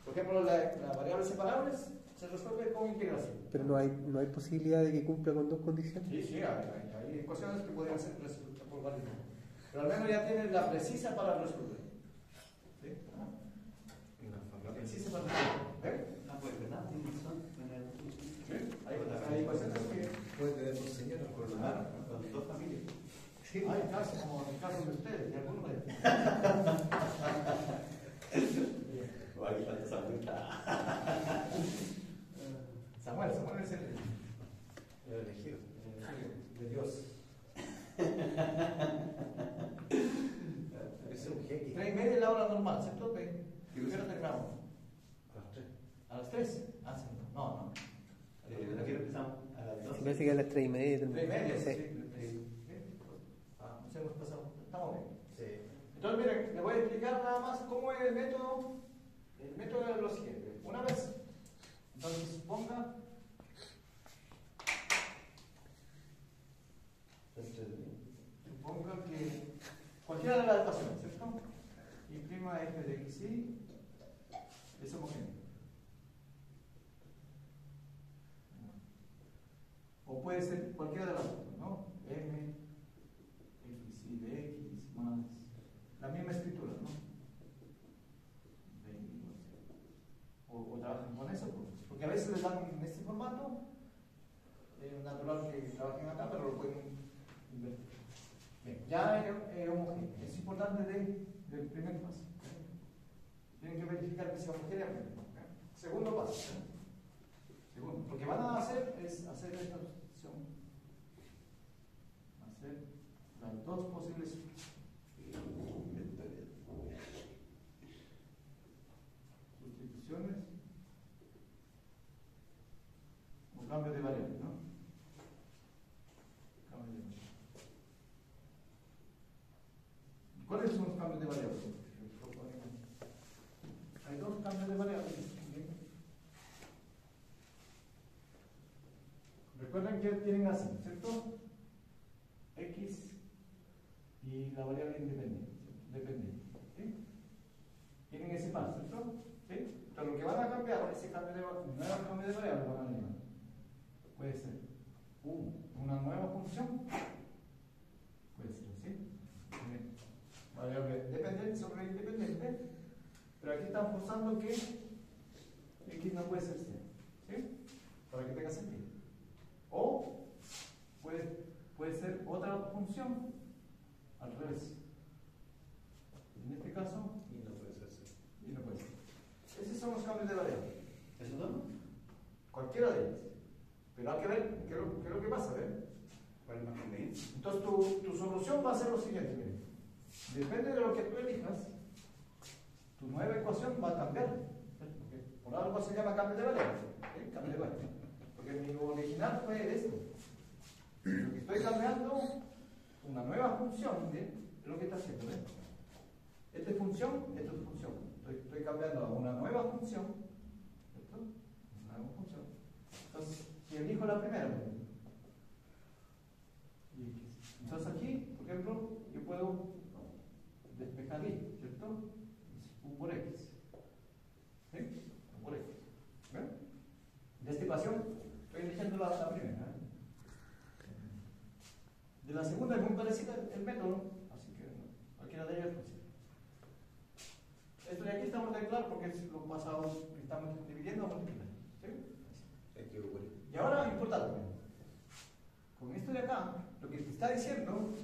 Por ejemplo, las variables separables se resuelve con integración. Pero no hay posibilidad de que cumpla con dos condiciones. Sí, hay ecuaciones que podrían ser resueltas por varios modos. Pero al menos ya tienen la precisa para resolver. ¿Sí? La precisa para resolver. Ah, pues, ¿verdad? Tienes razón. Hay ecuaciones que Puede tener dos señoras con los Claro, con dos familias. hay casos, como en el caso de ustedes, de algunos de ellos. O aquí falta esa vuelta. Samuel es el elegido. de Dios. Es un jeque. 3:30 es la hora normal, ¿cierto? ¿Y qué hora terminamos? A las 3. ¿A las 3? Ah, sí, no. ¿A qué hora empezamos? A las 2. Se parece que a las 3:30. 3:30, Sí. sí. Nos hemos pasado. Estamos bien. Sí. Entonces, miren, le voy a explicar nada más cómo es el método. El método es lo siguiente. Una vez, entonces ponga. Suponga que cualquiera de las ecuaciones, ¿cierto? Y prima f de x y es homogéneo. O puede ser cualquiera de las otras, ¿no? M, x y de x más la misma escritura, ¿no? O trabajan con eso, porque a veces les dan en este formato. Es natural que trabajen acá, pero lo pueden invertir. Bien, ya es homogéneo. Es importante del primer paso. Tienen que verificar que sea homogénea primero. Segundo paso. Segundo, lo que van a hacer es hacer esta sustitución. Hacer las dos posibles sustituciones o cambio de variable, ¿no? Cambio de variable. ¿Cuáles son los cambios de variables? Hay dos cambios de variables. Recuerden que tienen así, ¿cierto? X y la variable independiente. ¿Sí? Tienen ese par, ¿cierto? ¿Sí? Pero lo que van a cambiar, ese cambio de variable van a llamar. Puede ser una nueva función. Puede ser así. Variable dependiente sobre independiente. Pero aquí están forzando que X no puede ser 0. ¿Sí? Para que tenga sentido. O puede ser otra función al revés. En este caso, Y no puede ser 0. y no puede ser. Esos son los cambios de variable. ¿Esos dos? Cualquiera de ellos. Pero hay que ver qué es lo que pasa, ¿ver? ¿Cuál es más conveniente? Entonces tu solución va a ser lo siguiente, miren. Depende de lo que tú elijas, tu nueva ecuación va a cambiar. Porque por algo se llama cambio de variable. ¿Sí? Cambio de variable. Porque mi original fue esto. Lo que estoy cambiando, una nueva función de lo que está haciendo. ¿Ves? Esta es función, esto es función. Estoy cambiando a una nueva función. ¿Cierto? Una nueva función. Entonces, si elijo la primera, entonces aquí, por ejemplo, yo puedo despejar y, ¿cierto? Es U por X. ¿Sí? U por X. ¿Ven? De esta ecuación estoy eligiendo la primera. De la segunda es muy parecida el método, así que cualquiera de ellas es posible. Esto de aquí estamos de claro porque es lo pasado que estamos dividiendo o multiplicando. ¿Sí? Y ahora, importante, con esto de acá, lo que te está diciendo,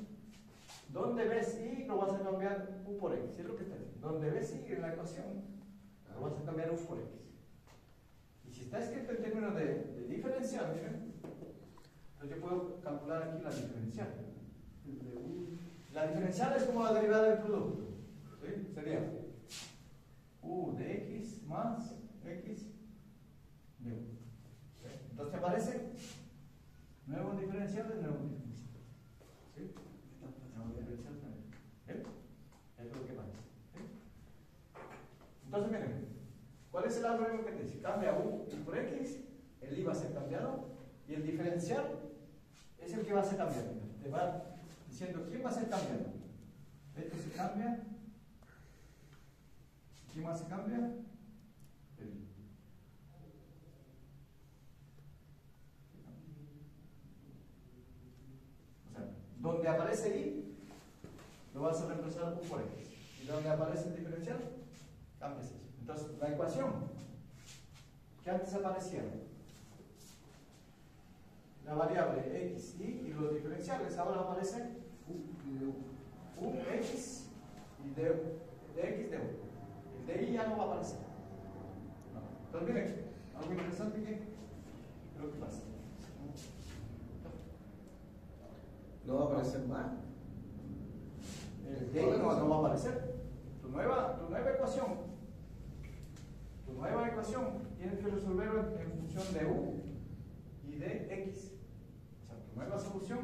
donde ves y lo vas a cambiar U por X, es lo que está diciendo. Donde ves y en la ecuación, lo vas a cambiar U por X. Y si está escrito en términos de diferencial, miren, entonces yo puedo calcular aquí la diferencial. La diferencial es como la derivada del producto. ¿Sí? Sería U de X más X de U. ¿Sí? Entonces aparece nuevo diferencial de nuevo diferencial. ¿Sí? Nuevo diferencial también. ¿Sí? Eso es lo que pasa. Entonces, miren, ¿cuál es el algoritmo que te dice? Cambia U y por X, el I va a ser cambiado, y el diferencial es el que va a ser cambiado. Te va diciendo quién va a ser cambiado. Esto se cambia. ¿Quién más se cambia? El I. O sea, donde aparece I, lo vas a reemplazar por X. Y donde aparece el diferencial, cambias eso. Entonces, la ecuación que antes aparecía, la variable X, Y los diferenciales, ahora aparecen U, X y de X de U. El de Y ya no va a aparecer. No. Entonces, miren, algo interesante que creo que pasa. ¿No va a aparecer más? El de Y no va a aparecer. Tu nueva ecuación tienes que resolverlo en función de U y de X. O sea, tu nueva solución,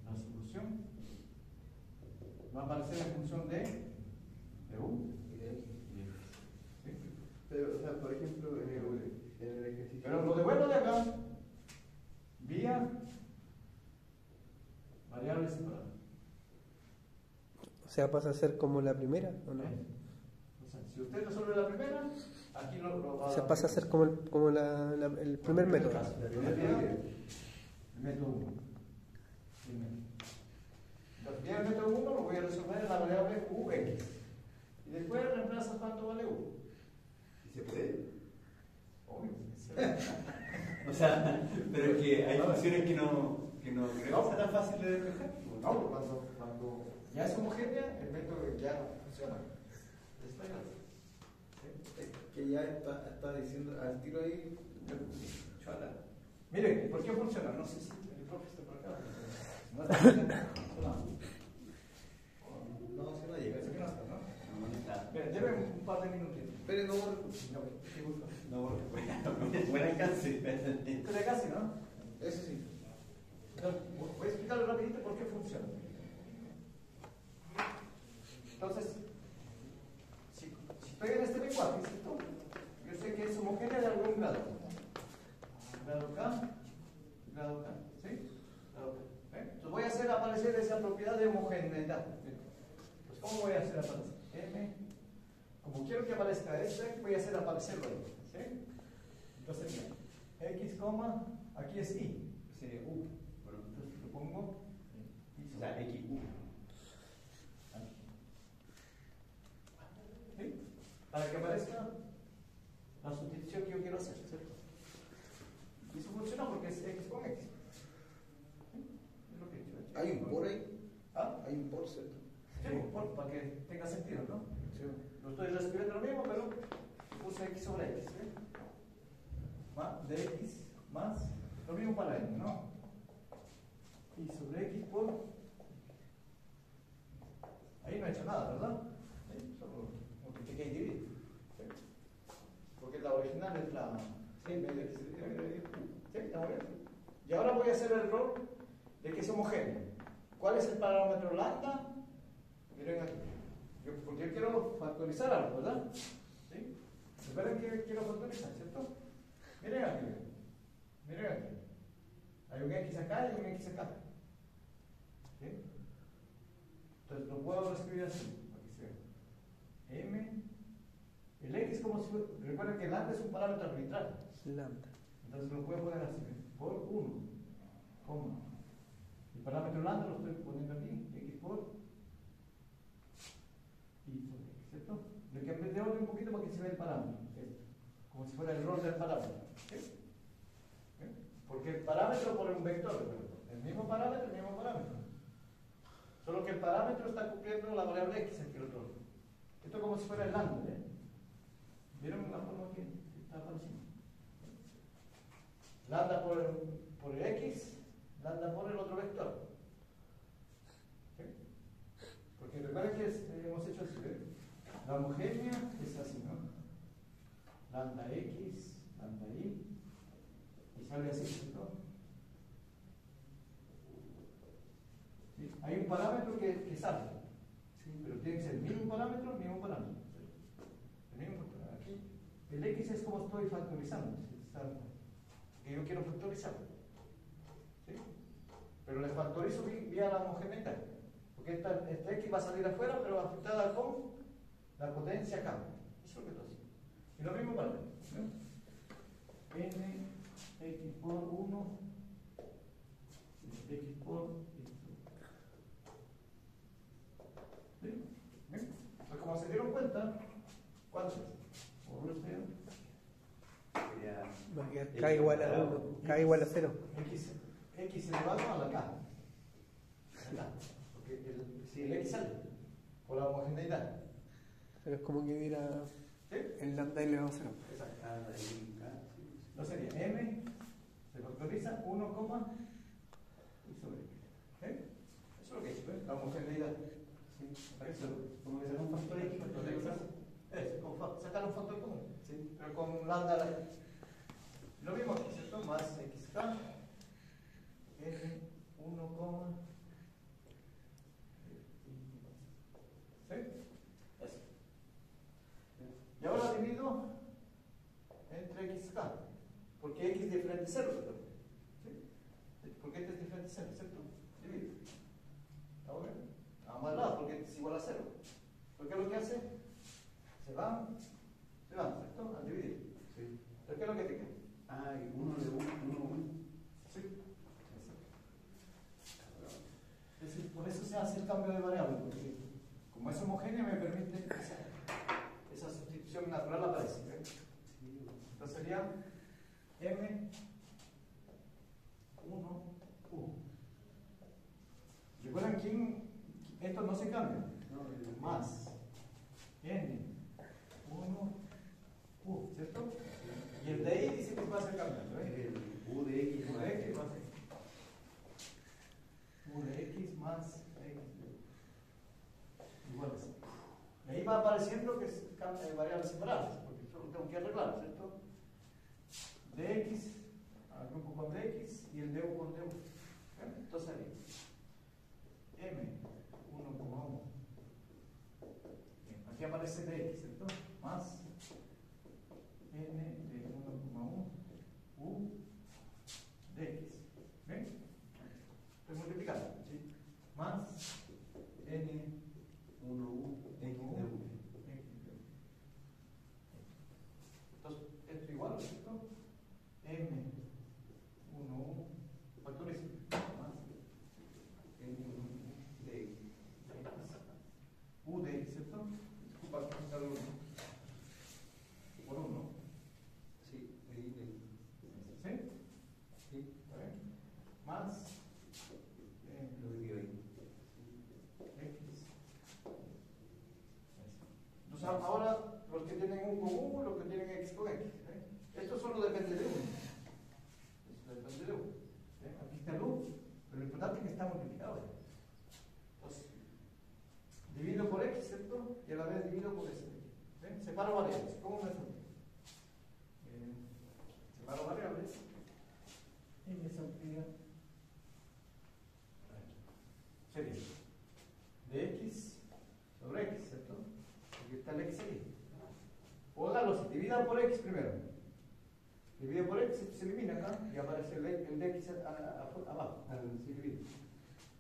la solución va a aparecer en función de U Y de X. y de X. ¿Sí? Pero, o sea, por ejemplo, en el ejercicio. Pero lo devuelvo de acá vía variables separadas. O sea, pasa a ser como la primera, ¿o no? O sea, si usted resuelve la primera, aquí lo va O sea, pasa a ser como el primer método. El método 1. Entonces, bien, el método 1 lo voy a resolver en la variable UX. Y después reemplaza cuánto vale U. ¿Y se puede? Obvio. O sea, pero es que hay funciones que no creo que sea tan fácil de despejar. No, cuando ya es homogénea, el método ya funciona. Está claro. Es que ya está diciendo al tiro ahí. Chuala. Mire, ¿por qué funciona? No sé si el profe está por acá. No está funcionando. No, si no llega. Parece que no está, ¿no? No está. Miren, lleven un par de minutitos. Espere, no. ¿Qué gusto? No, buen alcance. Esto de casi, ¿no? Eso sí. Entonces, voy a explicarle rapidito por qué funciona. Entonces, si estoy en este lenguaje, ¿cierto? Yo sé que es homogénea de algún grado. Grado K, grado K, ¿sí? Grado K. Entonces voy a hacer aparecer esa propiedad de homogeneidad. Pues ¿cómo voy a hacer aparecer? M, como quiero que aparezca este, voy a hacer aparecerlo ahí, ¿sí? Entonces, mira, X, aquí es Y, sería U. Bueno, entonces lo pongo y O sea, XU. ¿sí? Para que aparezca la sustitución que yo quiero hacer, ¿cierto? Y eso funciona porque es X con X. ¿Sí? Es lo que he dicho. Hay un por ahí. ¿Ah? Hay un por, ¿cierto? Sí, para que tenga sentido, ¿no? Sí. Lo estoy reescribiendo lo mismo, pero puse X sobre X, ¿sí? De X más lo mismo para N, ¿no? Y sobre X por. Ahí no he hecho nada, ¿verdad? ¿Sí? Solo multipliqué y dividí. ¿Sí? Porque la original es la. Sí, estamos bien. Y ahora voy a hacer el rol de que es homogéneo. ¿Cuál es el parámetro lambda? Miren aquí. Porque yo quiero factorizar algo, ¿verdad? ¿Sí? Recuerden que quiero factorizar, ¿cierto? Miren aquí. Miren aquí. Hay un X acá y un X acá. ¿Sí? Entonces lo puedo reescribir así, para que se vea. M. El X como si. Recuerden que el lambda es un parámetro arbitrario. Lambda. Entonces lo puedo poner así, ¿ven? Por 1, coma. El parámetro lambda lo estoy poniendo aquí, X por Y sobre X, ¿cierto? Le cambié de orden un poquito para que se vea el parámetro. Esto. Como si fuera el rol del parámetro. ¿Sí? ¿Sí? Porque el parámetro por un vector, el mismo parámetro, Solo que el parámetro está cumpliendo la variable X aquí el otro. Esto es como si fuera el lambda, ¿eh? ¿Vieron la forma que está apareciendo? Lambda por el X, lambda por el otro vector. ¿Sí? Porque recuerden que hemos hecho así, ¿eh? La homogénea es así, ¿no? Lambda X, lambda Y, y sale así, ¿cierto? ¿Sí? Hay un parámetro que sale, ¿sí? Pero tiene que ser el mismo parámetro, ¿sí? cómo estoy factorizando. Que yo quiero factorizar. ¿Sí? Pero le factorizo vía la homogeneidad. Porque esta X va a salir afuera, pero afectada con la potencia acá. Eso es lo que estoy haciendo. Y lo mismo para N, X por 1, X por... ¿Sí? ¿Bien? Pues como se dieron cuenta, ¿cuánto es? Por Sería Va a quedar K igual a 1, K igual a 0. X elevado a la K. Acá. Porque el X sale por la homogeneidad. Pero es como que hubiera ¿Sí? el lambda elevado a 0. Exacto. sí. No sería M, se factoriza 1, y sobre X. ¿Sí? Eso es lo que es, ¿ves? La homogeneidad. Sí. Eso. Como que será un factor X, factor X. Es, sacar un factor común. Sí. Pero con lambda. Lo mismo aquí, ¿cierto? Más XK. N, 1, ¿sí? Eso. Y ahora divido entre XK. Porque X es diferente a 0, ¿cierto? ¿Sí? Porque este es diferente a 0, ¿cierto? Divido. ¿Está bien? A ambos lados, porque es igual a 0. ¿Pero qué es lo que hace? Se van, ¿cierto? Al dividir. Sí. ¿Pero qué es lo que te queda? Ah, y uno de uno. Sí. Por eso se hace el cambio de variable, porque como es homogénea me permite esa sustitución natural aparece. Entonces sería M 1 U. ¿Recuerdan quién? Esto no se cambia. No, Más N 1 U, ¿cierto? Y el de ahí dice que va a ser cambiando. el U de X U de X va a ser U de X más X igual a 0. Y ahí va apareciendo que es variables separadas, porque solo tengo que arreglar, ¿cierto? Dx, al grupo con dx y el du con du. Entonces ahí, M 1,1. Aquí aparece dx, ¿cierto? Más N de 1,1 U dx. ¿Ven? Estoy multiplicando, ¿sí? Más N 1U X de U. Entonces, esto igual, ¿cierto? M 1U factoriza más N de X. U de X, ¿cierto? Disculpa, quitar el 1 por 1. Sí, ¿Sí? sí. ¿Está bien? Más Lo divido ahí. X. Entonces ahora los que tienen U con U, los que tienen X con X. Esto solo depende de uno. Esto depende de uno. Aquí está el U, pero lo importante es que está multiplicado. Entonces, divido por X, ¿cierto? Y a la vez divido por S. Separo variables. ¿Cómo me sale? Separo variables y me saldría sería de X sobre X, ¿cierto? Porque está el X aquí. O hágalo así, dividan por X primero. Divide por X, esto se elimina acá y aparece el de X abajo. Se divide.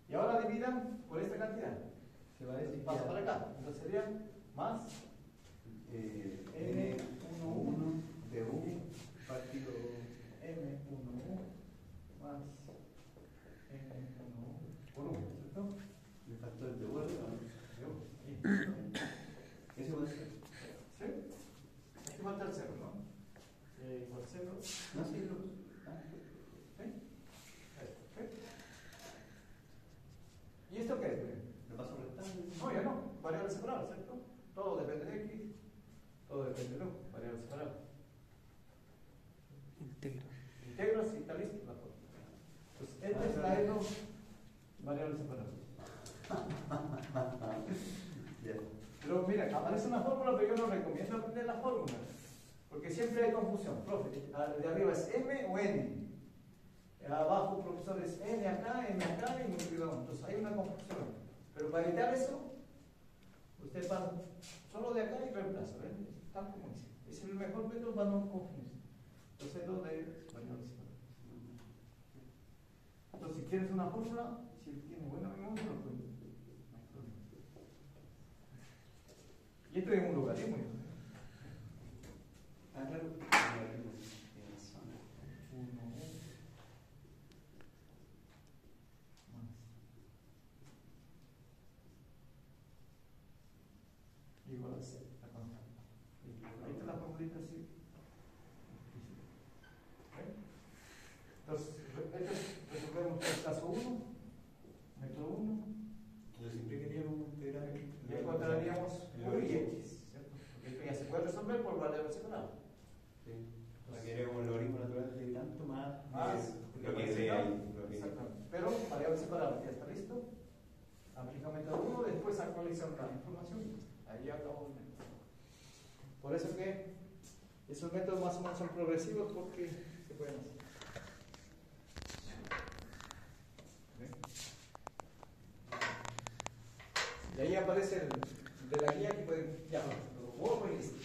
Y ahora dividan por esta cantidad. Se va a decir Pasa para acá. Entonces sería más N1 de U partido M1U más N1U por 1, ¿cierto? de factor de vuelta. Y Ese va a ser. ¿sí? Aquí falta el 0, ¿no? Igual 0. No, sí, lo. ¿Sí? ¿Sí? ¿Y esto qué es? Lo paso restando. No, ya no. Variables separadas, ¿cierto? Todo depende de X, todo depende de U. Variables separadas. Integro. Integras y está listo la forma. Pues este es la ENO variables separadas. Ya. Pero mira, aparece una fórmula, pero yo no recomiendo aprender la fórmula. Porque siempre hay confusión. Profe, de arriba es M o N. Abajo, profesor, es N acá y multiplicado. Entonces hay una confusión. Pero para evitar eso, usted pasa solo de acá y reemplazo, ¿ven? Tal como dice. Es el mejor método para no confundirse. Entonces, lo de variables separadas. Entonces, si quieres una fórmula, si tiene buena memoria, lo puedes. No hay problema. Y esto es un logaritmo. Ah, claro. Igual a C, la constante. Ahí está la formulita así. Entonces, resolvemos el caso 1, método 1. Yo siempre quería como integrar. Y encontraríamos U y X, ¿cierto? Porque esto ya se puede resolver por variables separadas. Sí. Para que era como el logaritmo natural de tanto más. Lo que variables ve ahí. separadas. Exactamente. Pero variables separadas, ya está listo. Aplica método 1, después actualiza la información. Ahí acabó el método. Por eso que esos métodos más o menos son progresivos porque se pueden hacer. Y ahí aparece el de la guía que pueden, ya, lo borro y listo.